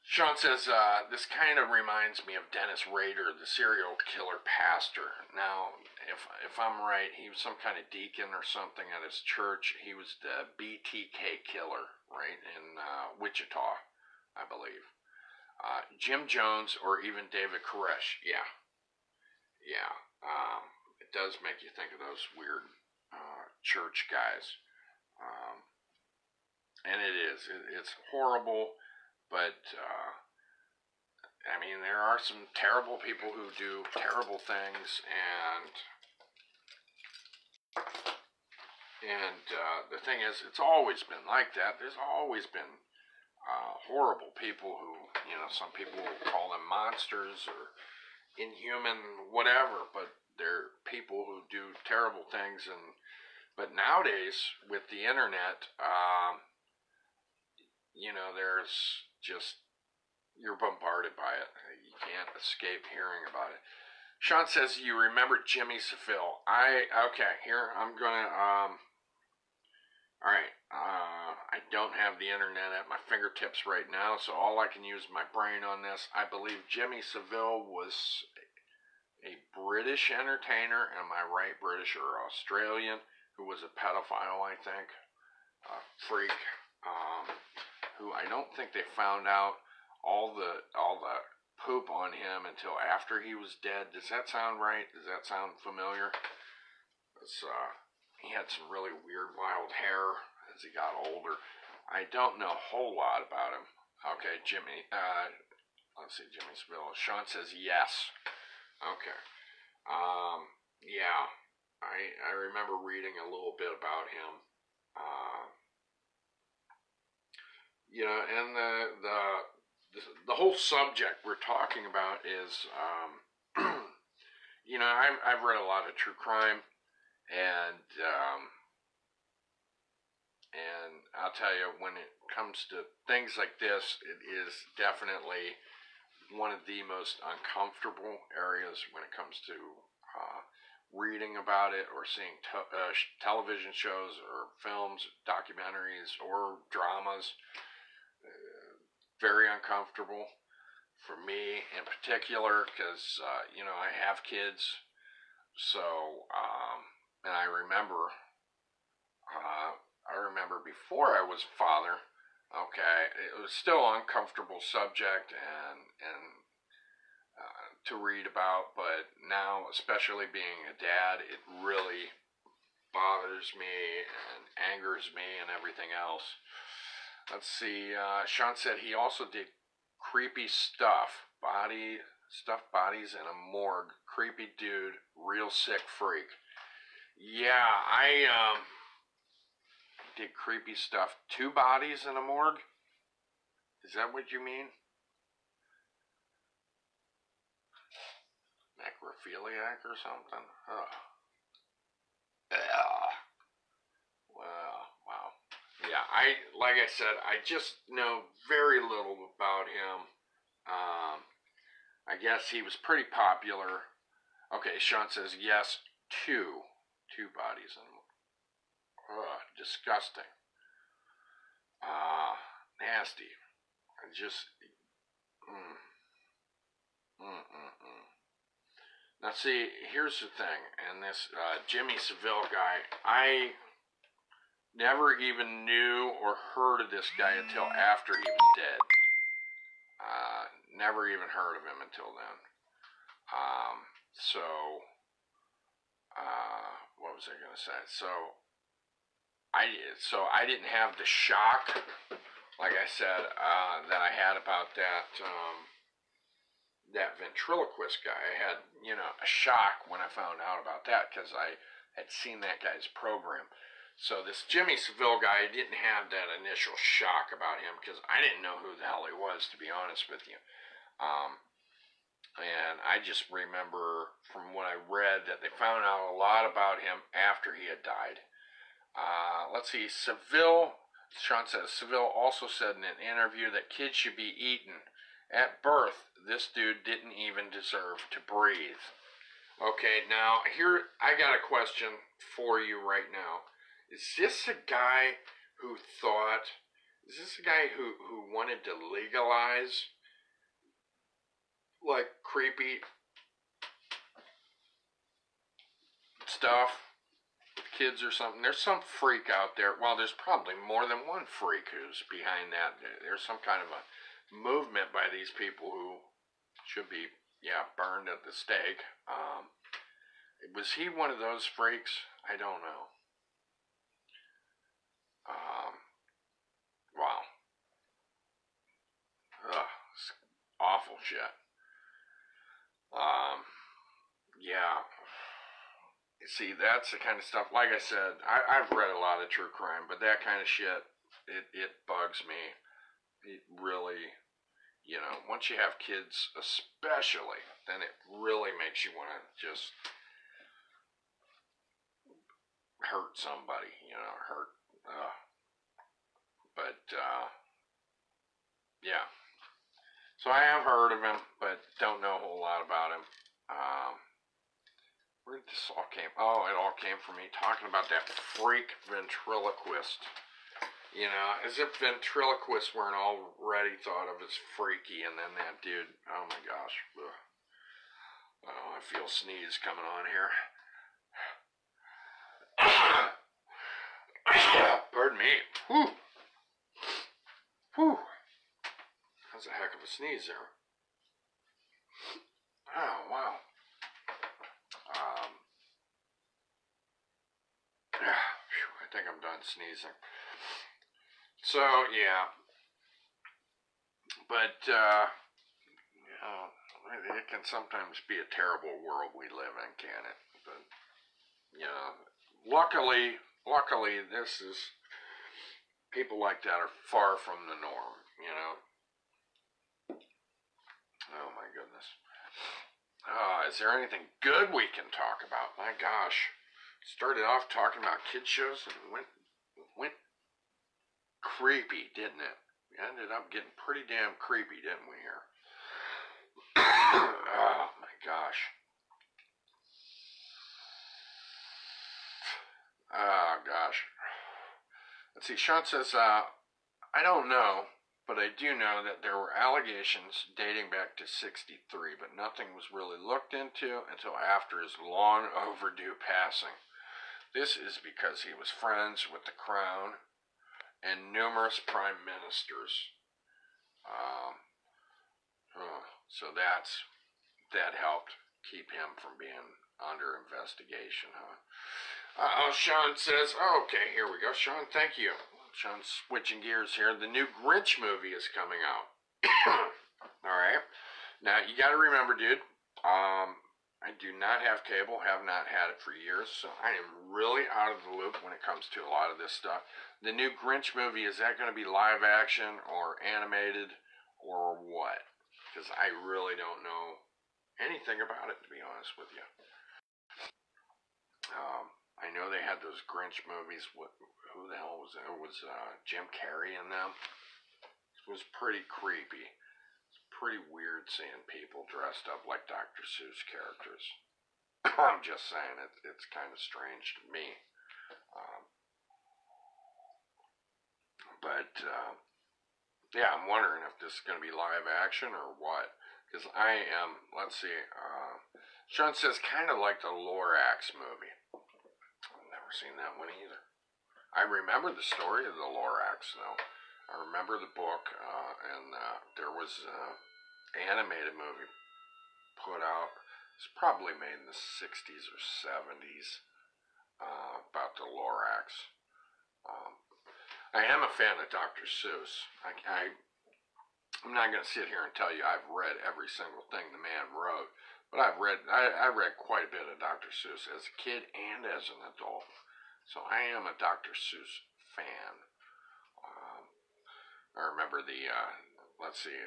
Sean says, this kind of reminds me of Dennis Rader, the serial killer pastor. Now, if I'm right, he was some kind of deacon or something at his church. He was the BTK killer, right, in Wichita, I believe. Jim Jones or even David Koresh, yeah. It does make you think of those weird church guys. And it's horrible. But, I mean, there are some terrible people who do terrible things, and the thing is, it's always been like that. There's always been horrible people who, some people will call them monsters or inhuman, whatever, but they're people who do terrible things. But nowadays, with the internet, there's just, you're bombarded by it. You can't escape hearing about it. Sean says, you remember Jimmy Savile. Okay, here, I'm gonna, alright, I don't have the internet at my fingertips right now, so all I can use is my brain on this. I believe Jimmy Savile was a British entertainer, am I right, British or Australian, who was a pedophile, I think, a freak, who I don't think they found out all the poop on him until after he was dead. Does that sound right? Does that sound familiar? He had some really weird, wild hair as he got older. I don't know a whole lot about him. Okay, Jimmy. Let's see, Jimmy Savile. Sean says yes. Okay. Yeah. I remember reading a little bit about him. And the whole subject we're talking about is, you know, I've read a lot of true crime, and I'll tell you, when it comes to things like this, it is definitely one of the most uncomfortable areas when it comes to reading about it or seeing television shows or films, documentaries, or dramas. Very uncomfortable for me in particular because, you know, I have kids. So, and I remember before I was a father, okay, it was still an uncomfortable subject and to read about, but now, especially being a dad, it really bothers me and angers me and everything else. Let's see, Sean said he also did creepy stuff, stuffed bodies in a morgue. Creepy dude, real sick freak. Yeah, I did creepy stuff. 2 bodies in a morgue? Is that what you mean? Necrophiliac or something? Oh. Yeah. Well, wow. Yeah, like I said, I just know very little about him. I guess he was pretty popular. Okay, Sean says yes, 2 bodies in him. Disgusting. Nasty. I just. Now, see, here's the thing, and this Jimmy Seville guy, I never even knew or heard of this guy until after he was dead. Never even heard of him until then. What was I going to say? So I didn't have the shock, like I said, that I had about that ventriloquist guy. I had, you know, a shock when I found out about that because I had seen that guy's program. So this Jimmy Seville guy, I didn't have that initial shock about him because I didn't know who the hell he was, to be honest with you. And I just remember from what I read that they found out a lot about him after he had died. Let's see, Sean says, Seville also said in an interview that kids should be eaten. At birth, this dude didn't even deserve to breathe. Okay, now, here, I got a question for you right now. Is this a guy who wanted to legalize, like, creepy stuff with kids or something? There's some freak out there. Well, there's probably more than one freak who's behind that. There's some kind of a movement by these people who should be, burned at the stake. Was he one of those freaks? I don't know. Wow. It's awful shit. Yeah. See, that's the kind of stuff, like I said, I've read a lot of true crime, but that kind of shit, it bugs me. It really, you know, once you have kids especially, then it really makes you want to just hurt somebody, you know, yeah. So I have heard of him, but don't know a whole lot about him. Where did this all came? Oh, it all came from me talking about that freak ventriloquist. You know, as if ventriloquists weren't already thought of as freaky, and then that dude, oh my gosh. Ugh. Oh, I feel sneeze coming on here. Pardon me. Whew. Whew. That's a heck of a sneeze there. Oh, wow. I think I'm done sneezing. So, yeah. But, you know, it can sometimes be a terrible world we live in, can it? But, you know, luckily, this is, people like that are far from the norm, you know. Is there anything good we can talk about? My gosh. Started off talking about kid shows and went creepy, didn't it? We ended up getting pretty damn creepy, didn't we here? Oh my gosh. Oh gosh. Let's see, Sean says, I don't know, but I do know that there were allegations dating back to '63, but nothing was really looked into until after his long overdue passing. This is because he was friends with the Crown and numerous prime ministers. So that helped keep him from being under investigation, huh? Sean says, okay, here we go. Sean, thank you. Sean's switching gears here. The new Grinch movie is coming out. All right. Now, you got to remember, dude, I do not have cable, have not had it for years, so I am really out of the loop when it comes to a lot of this stuff. The new Grinch movie, is that going to be live action or animated or what? Because I really don't know anything about it, to be honest with you. I know they had those Grinch movies. Who the hell was it? It was Jim Carrey in them. It was pretty creepy. It's pretty weird seeing people dressed up like Dr. Seuss characters. I'm just saying, it's kind of strange to me. Yeah, I'm wondering if this is going to be live action or what. Because I am, let's see, Sean says kind of like the Lorax movie. I've never seen that one either. I remember the story of the Lorax, though. I remember the book, and there was an animated movie put out. It's probably made in the 60s or 70s about the Lorax. I am a fan of Dr. Seuss. I'm not going to sit here and tell you I've read every single thing the man wrote, but I read quite a bit of Dr. Seuss as a kid and as an adult. So I am a Dr. Seuss fan. I remember the, let's see.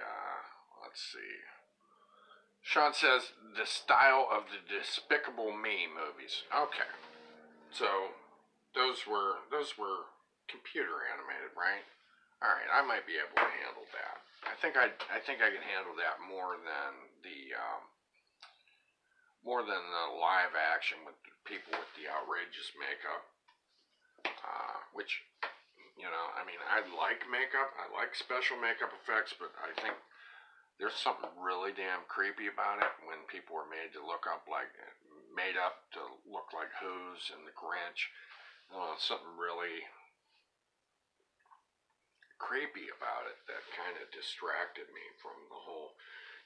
Sean says the style of the Despicable Me movies. Okay, so those were computer animated, right? All right, I might be able to handle that. I think I can handle that more than the live action with people with the outrageous makeup. Which, I mean, I like makeup. I like special makeup effects, but I think there's something really damn creepy about it when people are made up to look like Who's and the Grinch. Something really creepy about it that kind of distracted me from the whole.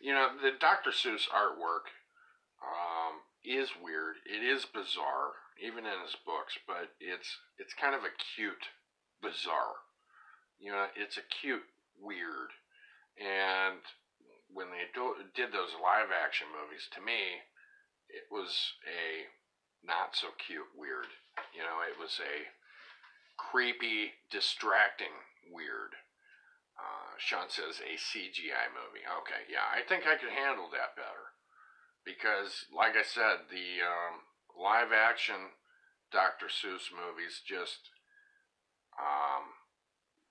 The Dr. Seuss artwork is weird. It is bizarre, even in his books, but it's kind of a cute bizarre. It's a cute weird. And when they did those live action movies, to me, it was a not so cute weird. It was a creepy, distracting weird. Sean says a CGI movie. Okay, yeah, I think I could handle that better. Because, like I said, the live action Dr. Seuss movies just,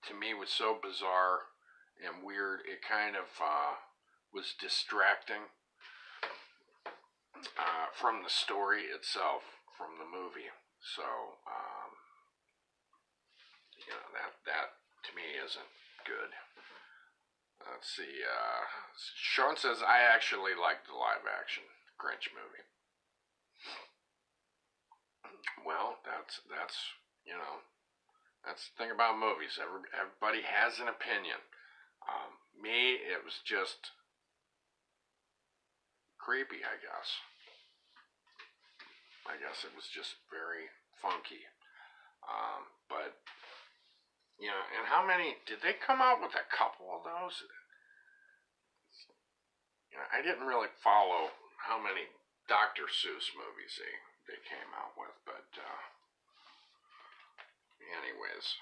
to me, was so bizarre and weird. It kind of was distracting from the story itself, from the movie. So, that to me isn't good. Let's see. Sean says, I actually like the live action Grinch movie. Well, that's that's the thing about movies. Everybody has an opinion. Me, it was just creepy, I guess. I guess it was just very funky. But and how many, did they come out with a couple of those? I didn't really follow how many Dr. Seuss movies they came out with, but anyways,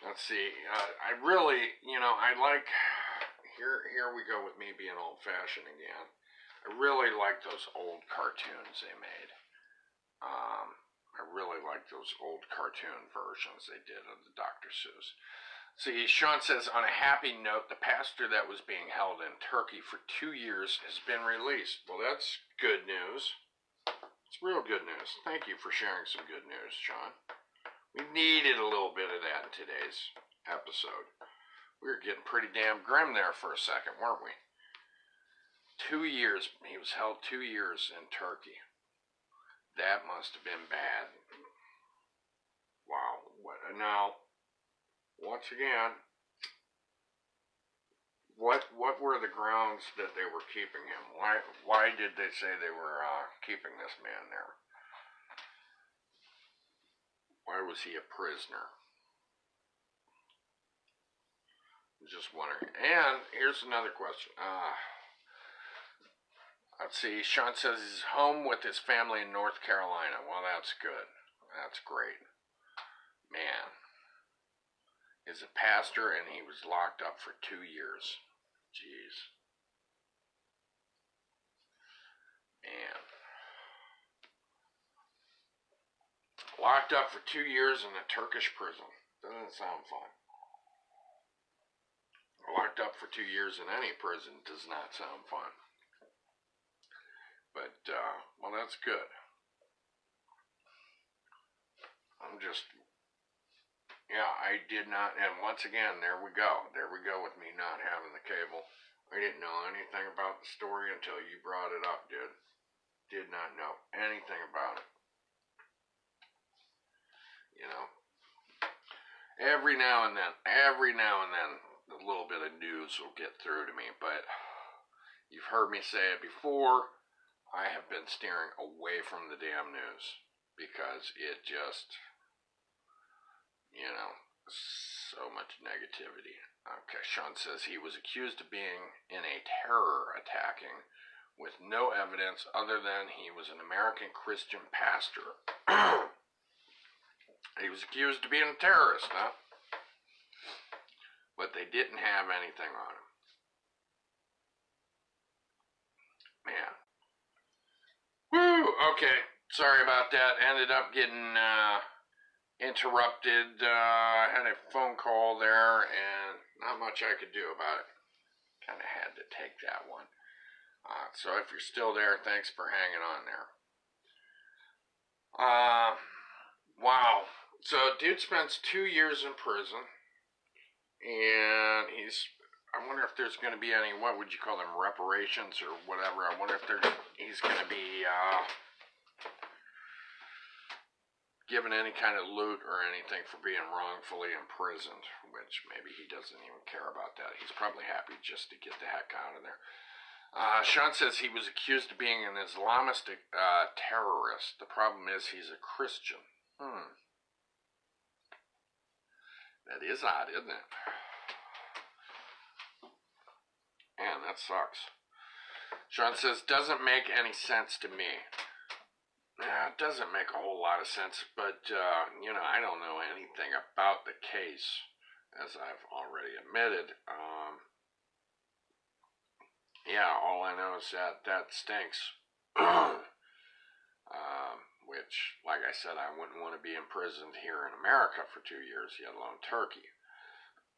let's see. I really, I like here we go with me being old-fashioned again. I really like those old cartoons they made. I really like those old cartoon versions they did of the Dr. Seuss. See, Sean says, on a happy note, the pastor that was being held in Turkey for 2 years has been released. Well, that's good news. It's real good news. Thank you for sharing some good news, Sean. We needed a little bit of that in today's episode. We were getting pretty damn grim there for a second, weren't we? 2 years. He was held 2 years in Turkey. That must have been bad. Wow. Now, once again, what were the grounds that they were keeping him? Why did they say they were keeping this man there? Why was he a prisoner? I'm just wondering. And here's another question. Let's see. Sean says he's home with his family in North Carolina. Well, that's good. That's great. Man. He's a pastor and he was locked up for 2 years. Jeez. Man. Locked up for 2 years in a Turkish prison. Doesn't sound fun. Locked up for 2 years in any prison does not sound fun. But, well, that's good. I did not, and once again, there we go. There we go with me not having the cable. I didn't know anything about the story until you brought it up, dude. Did not know anything about it. You know, every now and then, a little bit of news will get through to me, but you've heard me say it before, I have been steering away from the damn news because it just, you know, so much negativity. Okay, Sean says he was accused of being in a terror attacking with no evidence other than he was an American Christian pastor. He was accused of being a terrorist, huh? But they didn't have anything on him. Man. Woo! Okay, sorry about that. Ended up getting interrupted. I had a phone call there, and not much I could do about it. Kind of had to take that one. So if you're still there, thanks for hanging on there. Wow. So dude spends 2 years in prison, and I wonder if there's going to be any, what would you call them, reparations or whatever. I wonder if he's going to be given any kind of loot or anything for being wrongfully imprisoned, which maybe he doesn't even care about that. He's probably happy just to get the heck out of there. Sean says he was accused of being an Islamistic terrorist. The problem is he's a Christian. That is odd, isn't it? Man, that sucks. Sean says, doesn't make any sense to me. It doesn't make a whole lot of sense, but, you know, I don't know anything about the case, as I've already admitted. Yeah, all I know is that stinks. Which, like I said, I wouldn't want to be imprisoned here in America for 2 years, yet alone Turkey.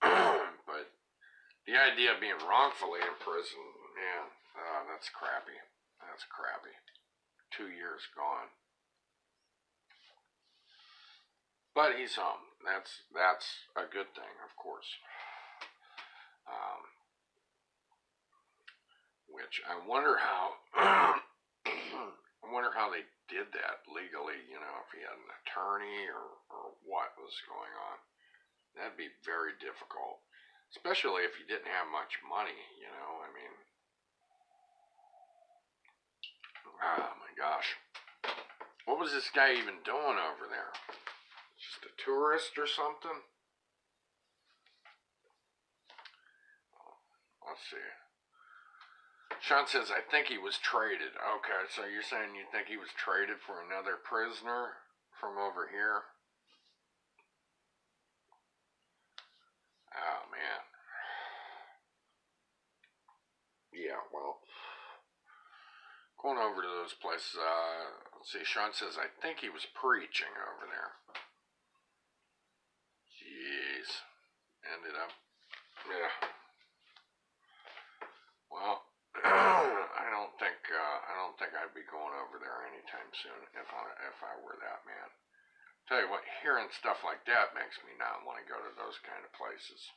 But the idea of being wrongfully imprisoned, man, that's crappy. That's crappy. 2 years gone. But he's home. That's a good thing, of course. Which I wonder how they did that legally, you know, if he had an attorney or what was going on. That'd be very difficult. Especially if he didn't have much money, you know, I mean. Oh my gosh. What was this guy even doing over there? Just a tourist or something? Let's see. Sean says, I think he was traded. Okay, so you're saying you think he was traded for another prisoner from over here? Oh, man. going over to those places. Let's see, Sean says, I think he was preaching over there. Jeez. Ended up, yeah. Well, I don't think I'd be going over there anytime soon if I were that man. Tell you what, hearing stuff like that makes me not want to go to those kind of places.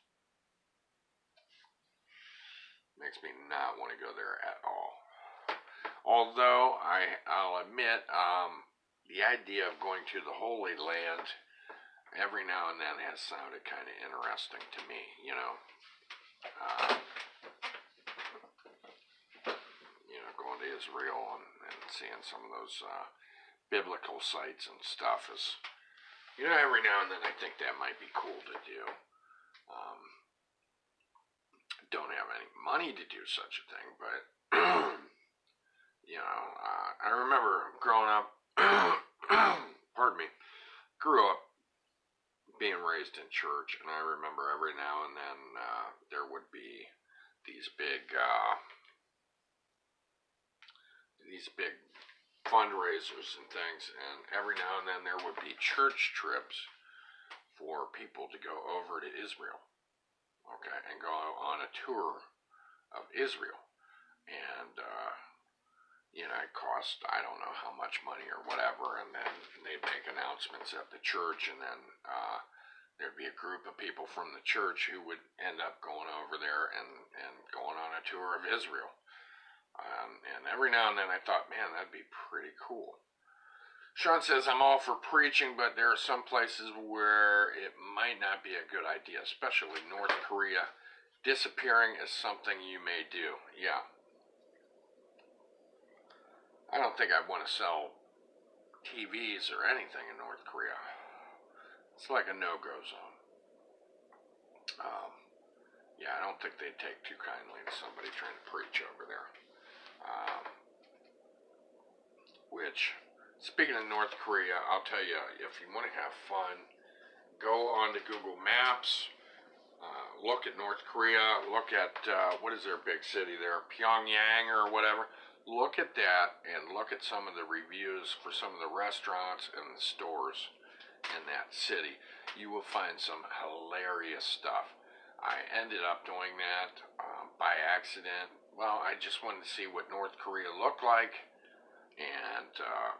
Makes me not want to go there at all. Although I'll admit, the idea of going to the Holy Land every now and then has sounded kind of interesting to me. You know, going to Israel and seeing some of those biblical sites and stuff is, every now and then I think that might be cool to do. Don't have any money to do such a thing, but I remember growing up. Pardon me. Grew up being raised in church, and I remember every now and then there would be these big fundraisers and things, and every now and then there would be church trips for people to go over to Israel, okay, and go on a tour of Israel, and it cost, I don't know how much money or whatever, and then they'd make announcements at the church, and then there'd be a group of people from the church who would end up going over there and going on a tour of Israel. And every now and then I thought, man, that'd be pretty cool. Sean says, I'm all for preaching, but there are some places where it might not be a good idea, especially North Korea. Disappearing is something you may do. Yeah. I don't think I'd want to sell TVs or anything in North Korea. It's like a no-go zone. I don't think they'd take too kindly to somebody trying to preach over there. Which, speaking of North Korea, I'll tell you, if you want to have fun, go on to Google Maps, look at North Korea, look at, what is their big city there, Pyongyang or whatever. Look at that and look at some of the reviews for some of the restaurants and the stores in that city. You will find some hilarious stuff. I ended up doing that by accident. Well, I just wanted to see what North Korea looked like, and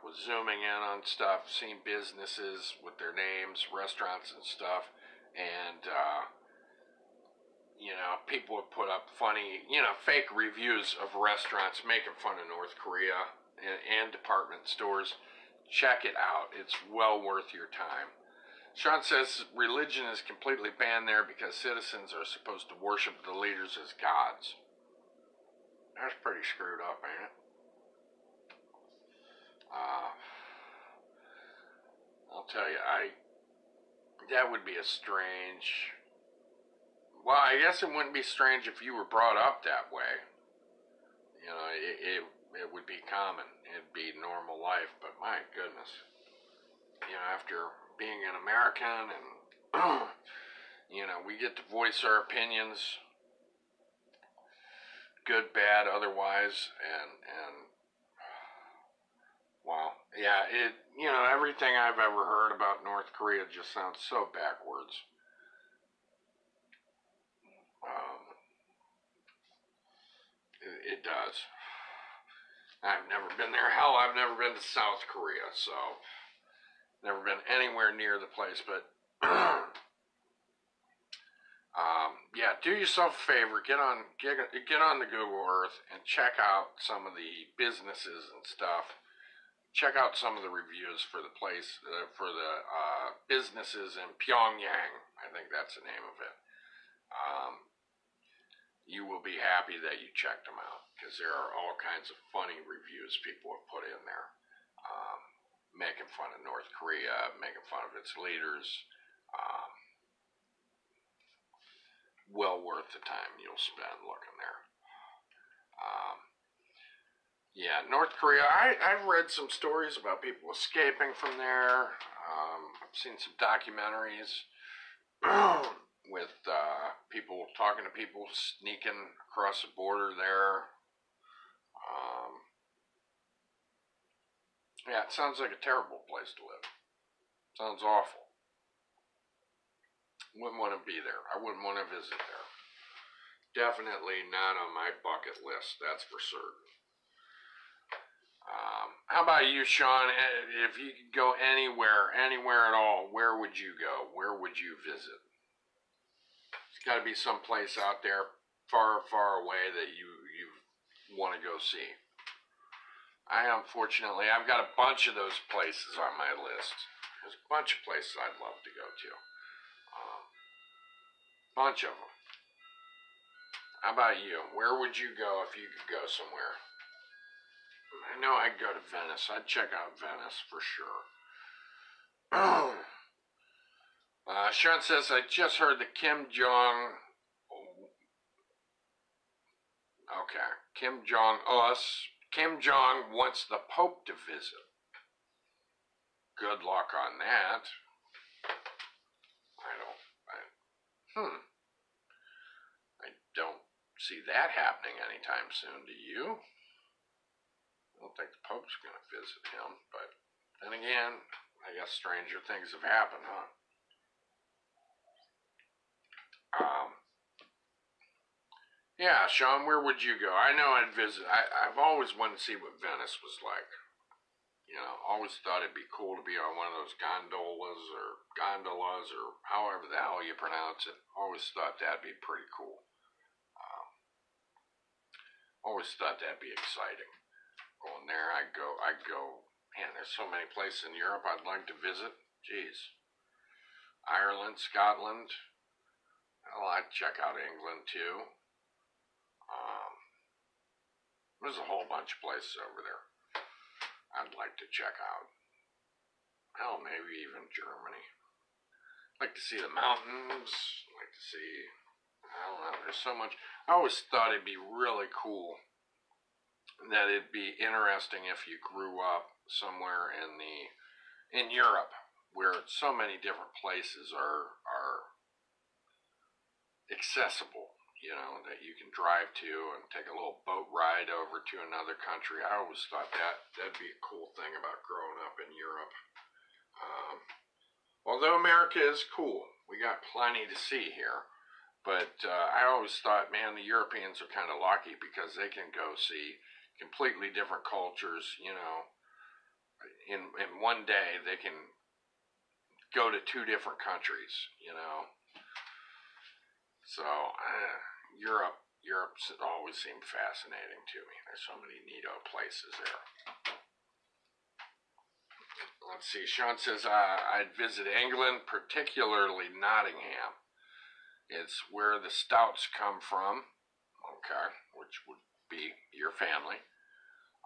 was zooming in on stuff, seeing businesses with their names, restaurants and stuff, and people would put up funny, fake reviews of restaurants making fun of North Korea and department stores. Check it out. It's well worth your time. Sean says religion is completely banned there because citizens are supposed to worship the leaders as gods. That's pretty screwed up, ain't it? I'll tell you, that would be a strange... Well, I guess it wouldn't be strange if you were brought up that way. It would be common. It'd be normal life, but my goodness. After being an American and, we get to voice our opinions, good, bad, otherwise, and wow. Yeah, everything I've ever heard about North Korea just sounds so backwards. It does. I've never been there. Hell, I've never been to South Korea, so never been anywhere near the place. But do yourself a favor. Get on the Google Earth and check out some of the businesses and stuff. Check out some of the reviews for the place, for the businesses in Pyongyang. I think that's the name of it. You will be happy that you checked them out, because there are all kinds of funny reviews people have put in there, making fun of North Korea, making fun of its leaders. Well worth the time you'll spend looking there. North Korea, I've read some stories about people escaping from there. I've seen some documentaries with people talking to people sneaking across the border there. Yeah, it sounds like a terrible place to live. Sounds awful. Wouldn't want to be there. I wouldn't want to visit there. Definitely not on my bucket list, that's for certain. How about you, Sean? If you could go anywhere at all, where would you go? Where would you visit? It's got to be some place out there far, far away that you want to go see. Unfortunately, I've got a bunch of those places on my list. There's a bunch of places I'd love to go to. Bunch of them. How about you? Where would you go if you could go somewhere? I know I'd go to Venice. I'd check out Venice for sure. Sean says, I just heard that Kim Jong wants the Pope to visit. Good luck on that. I don't see that happening anytime soon, do you? I don't think the Pope's going to visit him, but then again, I guess stranger things have happened, huh? Yeah, Sean, where would you go? I know I'd visit. I've always wanted to see what Venice was like. You know, always thought it'd be cool to be on one of those gondolas or however the hell you pronounce it. Always thought that'd be pretty cool. Always thought that'd be exciting. Going there, I'd go, man, there's so many places in Europe I'd like to visit. Jeez. Ireland, Scotland. Well, I'd check out England too. There's a whole bunch of places over there I'd like to check out. Hell, maybe even Germany. I'd like to see the mountains. I'd like to see, I don't know, there's so much. I always thought it'd be really cool, that it'd be interesting if you grew up somewhere in Europe where so many different places are accessible. You know, that you can drive to and take a little boat ride over to another country. I always thought that'd be a cool thing about growing up in Europe. Although America is cool, we got plenty to see here, but I always thought, man, the Europeans are kind of lucky because they can go see completely different cultures, you know. In one day, they can go to 2 different countries, you know. So, Europe's always seemed fascinating to me. There's so many neato places there. Let's see, Sean says, I'd visit England, particularly Nottingham. It's where the Stouts come from, okay, which would be your family.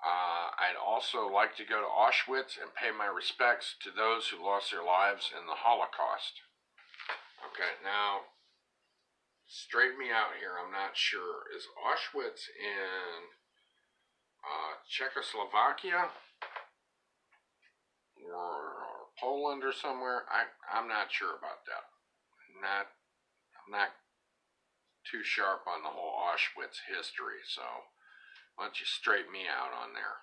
I'd also like to go to Auschwitz and pay my respects to those who lost their lives in the Holocaust. Okay, now, straighten me out here, I'm not sure. Is Auschwitz in Czechoslovakia or Poland or somewhere? I'm not sure about that. I'm not too sharp on the whole Auschwitz history, so why don't you straighten me out on there?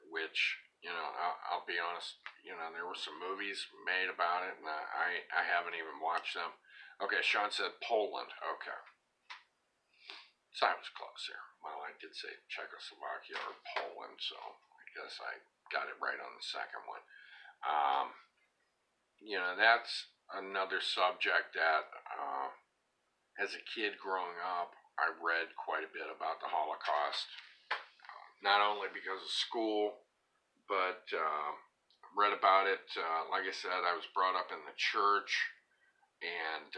Which, you know, I'll be honest, you know, there were some movies made about it, and I haven't even watched them. Okay, Sean said Poland. Okay. So I was close there. Well, I did say Czechoslovakia or Poland, so I guess I got it right on the second one. You know, that's another subject that, as a kid growing up, I read quite a bit about the Holocaust. Not only because of school, but read about it. Like I said, I was brought up in the church, and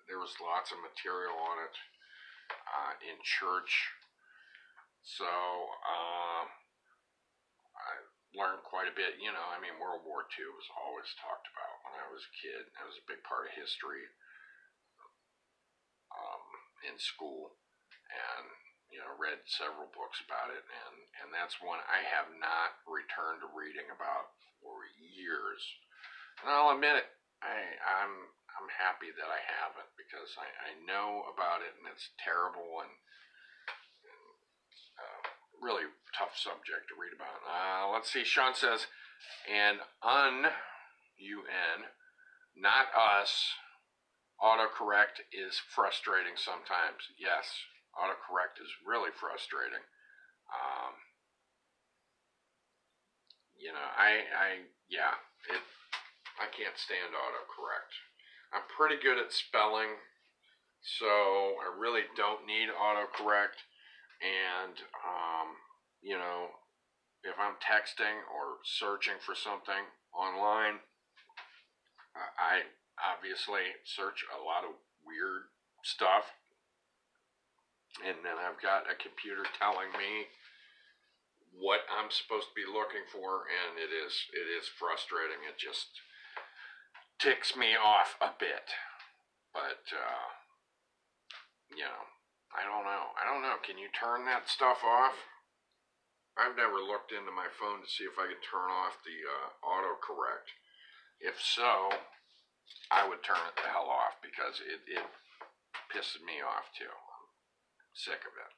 there was lots of material on it in church. So I learned quite a bit. You know, I mean, World War II was always talked about when I was a kid. It was a big part of history in school, and you know, read several books about it, and that's one I have not returned to reading about for years. And I'll admit it, I'm I'm happy that I haven't, because I know about it and it's terrible and really tough subject to read about. Let's see. Sean says, and UN, not us. Autocorrect is frustrating sometimes. Yes, autocorrect is really frustrating. I can't stand autocorrect. I'm pretty good at spelling, so I really don't need autocorrect. And, if I'm texting or searching for something online, I obviously search a lot of weird stuff. And then I've got a computer telling me what I'm supposed to be looking for, and it is frustrating. It just ticks me off a bit. But, I don't know. Can you turn that stuff off? I've never looked into my phone to see if I could turn off the autocorrect. If so, I would turn it the hell off, because it pisses me off too. I'm sick of it.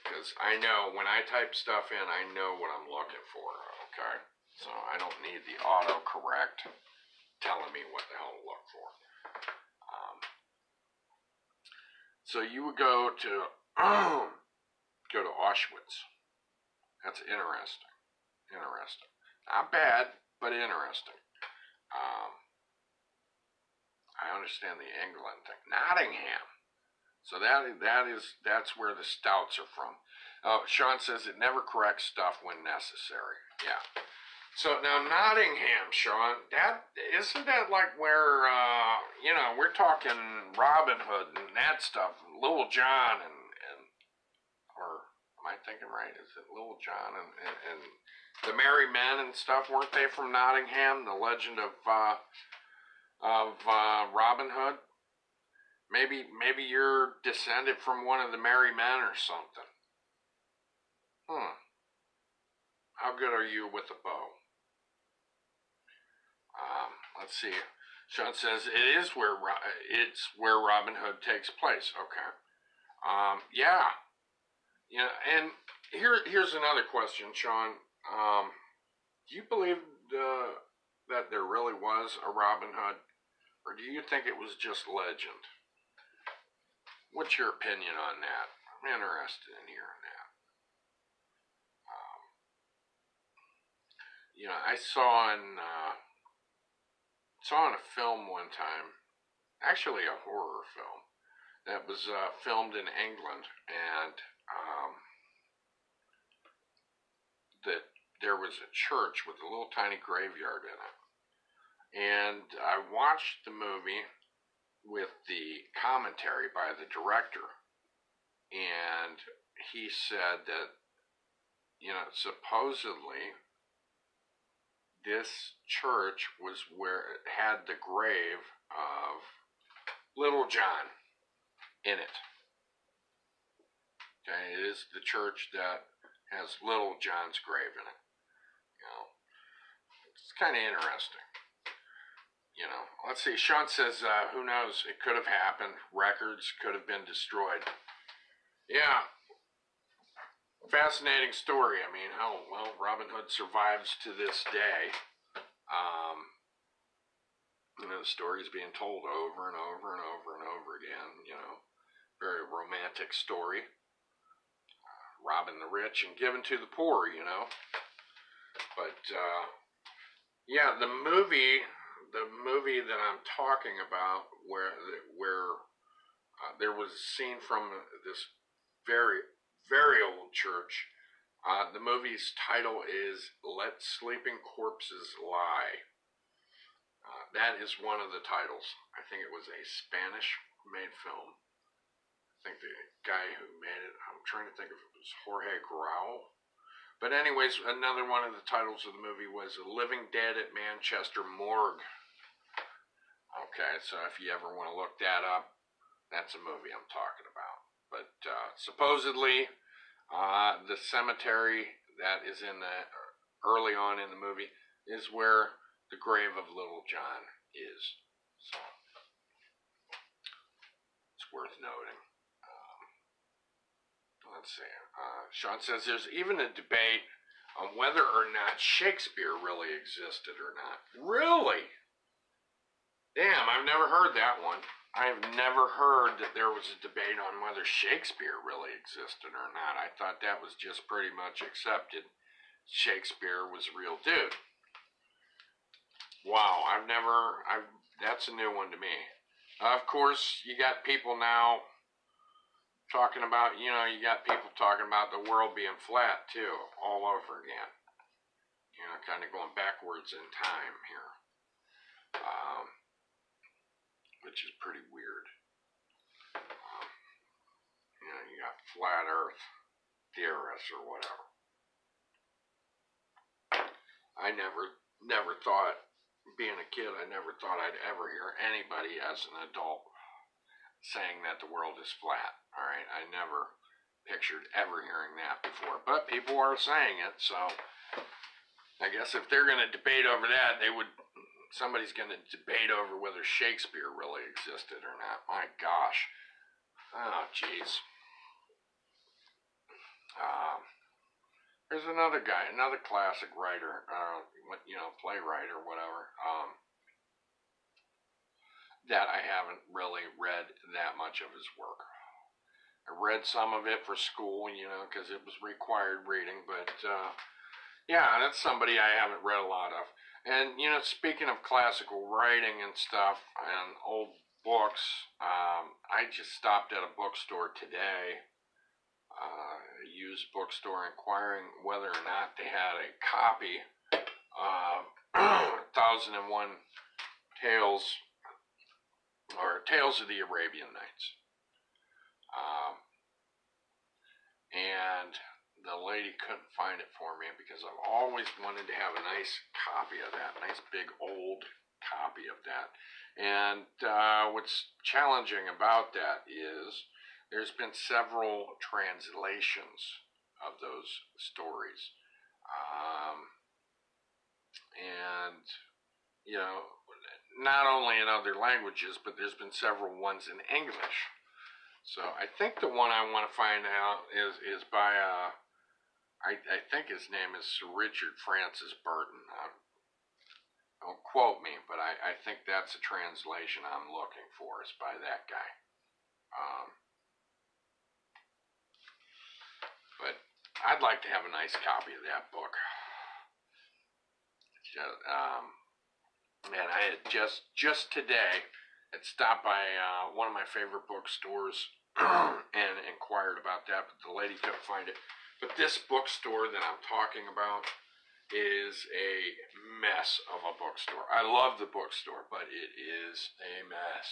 Because I know when I type stuff in, I know what I'm looking for, okay? So I don't need the autocorrect telling me what the hell to look for. So you would go to Auschwitz. That's interesting. Not bad, but interesting. I understand the England thing. Nottingham. So that's where the stouts are from. Sean says it never corrects stuff when necessary. Yeah. So now Nottingham, Sean, isn't that like where we're talking Robin Hood and that stuff, Little John and or am I thinking right? Is it Little John and the Merry Men and stuff? Weren't they from Nottingham? The legend of Robin Hood. Maybe you're descended from one of the Merry Men or something. How good are you with a bow? Let's see. Sean says it's where Robin Hood takes place. Okay. Yeah. And here's another question, Sean. Do you believe that there really was a Robin Hood, or do you think it was just legend? What's your opinion on that? I'm interested in hearing that. I saw in a film one time, actually a horror film, that was filmed in England, and that there was a church with a little tiny graveyard in it. And I watched the movie with the commentary by the director, and he said that, supposedly this church was where it had the grave of Little John in it. Okay, it is the church that has Little John's grave in it. It's kind of interesting. Let's see. Sean says, who knows? It could have happened. Records could have been destroyed. Yeah. Fascinating story. I mean, Robin Hood survives to this day. The story is being told over and over and over and over again. Very romantic story. Robbing the rich and giving to the poor. But yeah, the movie that I'm talking about, where there was a scene from this very, very old church. The movie's title is Let Sleeping Corpses Lie. That is one of the titles. I think it was a Spanish-made film. I think the guy who made it, I'm trying to think if it was Jorge Grau. But anyways, another one of the titles of the movie was Living Dead at Manchester Morgue. Okay, so if you ever want to look that up, that's a movie I'm talking about. But supposedly, the cemetery that is in early on in the movie is where the grave of Little John is. So it's worth noting. Let's see. Sean says there's even a debate on whether or not Shakespeare really existed or not. Really? Damn, I've never heard that one. I've never heard that there was a debate on whether Shakespeare really existed or not. I thought that was just pretty much accepted. Shakespeare was a real dude. Wow, that's a new one to me. Of course, you got people now talking about, you got people talking about the world being flat too, all over again. Kind of going backwards in time here. Which is pretty weird. You got flat earth theorists or whatever. I never thought, being a kid, I never thought I'd ever hear anybody as an adult saying that the world is flat. All right, I never pictured ever hearing that before, but people are saying it, so I guess if they're going to debate over that, somebody's going to debate over whether Shakespeare really existed or not. My gosh. Oh, jeez. There's another guy, another classic writer, playwright or whatever, that I haven't really read that much of his work. I read some of it for school, because it was required reading, but, yeah, that's somebody I haven't read a lot of. And, speaking of classical writing and stuff and old books, I just stopped at a bookstore today, a used bookstore, inquiring whether or not they had a copy of 1001 Tales, or Tales of the Arabian Nights. And the lady couldn't find it for me because I've always wanted to have a nice copy of that, nice big old copy of that. And what's challenging about that is there's been several translations of those stories. And, not only in other languages, but there's been several ones in English. So I think the one I want to find out is by I think his name is Sir Richard Francis Burton. Don't quote me, but I think that's a translation I'm looking for, is by that guy. But I'd like to have a nice copy of that book. And I had just today had stopped by one of my favorite bookstores and inquired about that, but the lady couldn't find it. But this bookstore that I'm talking about is a mess of a bookstore. I love the bookstore, but it is a mess.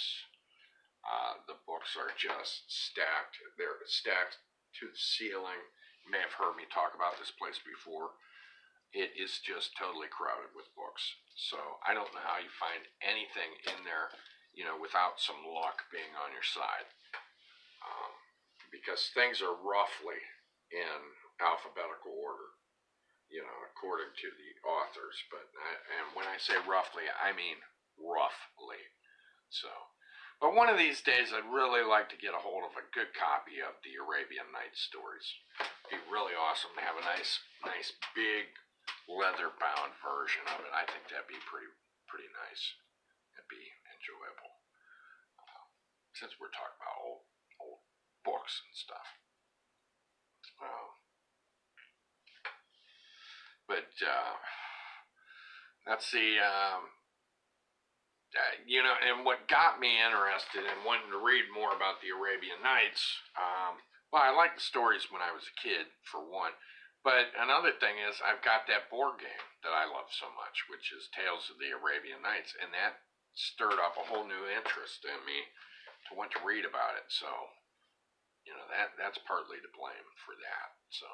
The books are just stacked. They're stacked to the ceiling. You may have heard me talk about this place before. It is just totally crowded with books. So I don't know how you find anything in there, without some luck being on your side. Because things are roughly in alphabetical order, according to the authors. And when I say roughly, I mean roughly. But one of these days, I'd really like to get a hold of a good copy of the Arabian Nights stories. It'd be really awesome to have a nice big leather-bound version of it. I think that'd be pretty nice. It'd be enjoyable. Since we're talking about old books and stuff. But let's see. And what got me interested in wanting to read more about the Arabian Nights, well, I liked the stories when I was a kid, for one. But another thing is, I've got that board game that I love so much, which is Tales of the Arabian Nights, and that stirred up a whole new interest in me to want to read about it. So, that's partly to blame for that. So,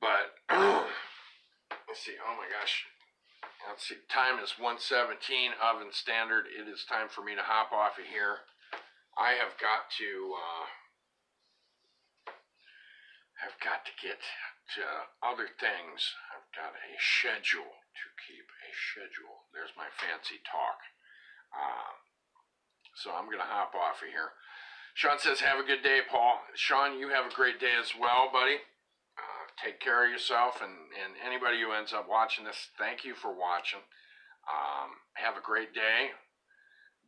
but let's see. Oh my gosh. Let's see. Time is 1:17 Oven Standard. It is time for me to hop off of here. I have got to. I've got to get to other things. I've got a schedule to keep. A schedule. There's my fancy talk. So I'm going to hop off of here. Sean says, have a good day, Paul. Sean, you have a great day as well, buddy. Take care of yourself, and anybody who ends up watching this, thank you for watching. Have a great day.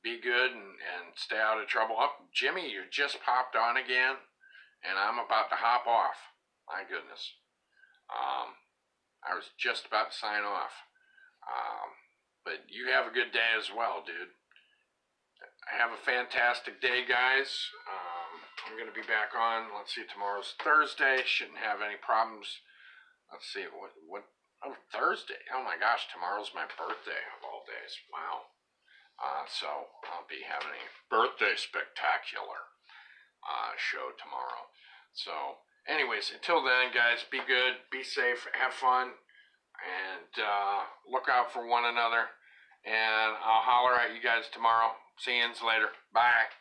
Be good and stay out of trouble. Oh, Jimmy, you just popped on again, and I'm about to hop off. My goodness. I was just about to sign off. But you have a good day as well, dude. Have a fantastic day, guys. I'm going to be back on. Let's see, tomorrow's Thursday. Shouldn't have any problems. Let's see, oh, Thursday. Oh my gosh, tomorrow's my birthday of all days. Wow. So I'll be having a birthday spectacular show tomorrow. So anyways, until then, guys, be good, be safe, have fun, and look out for one another. And I'll holler at you guys tomorrow. See you later. Bye.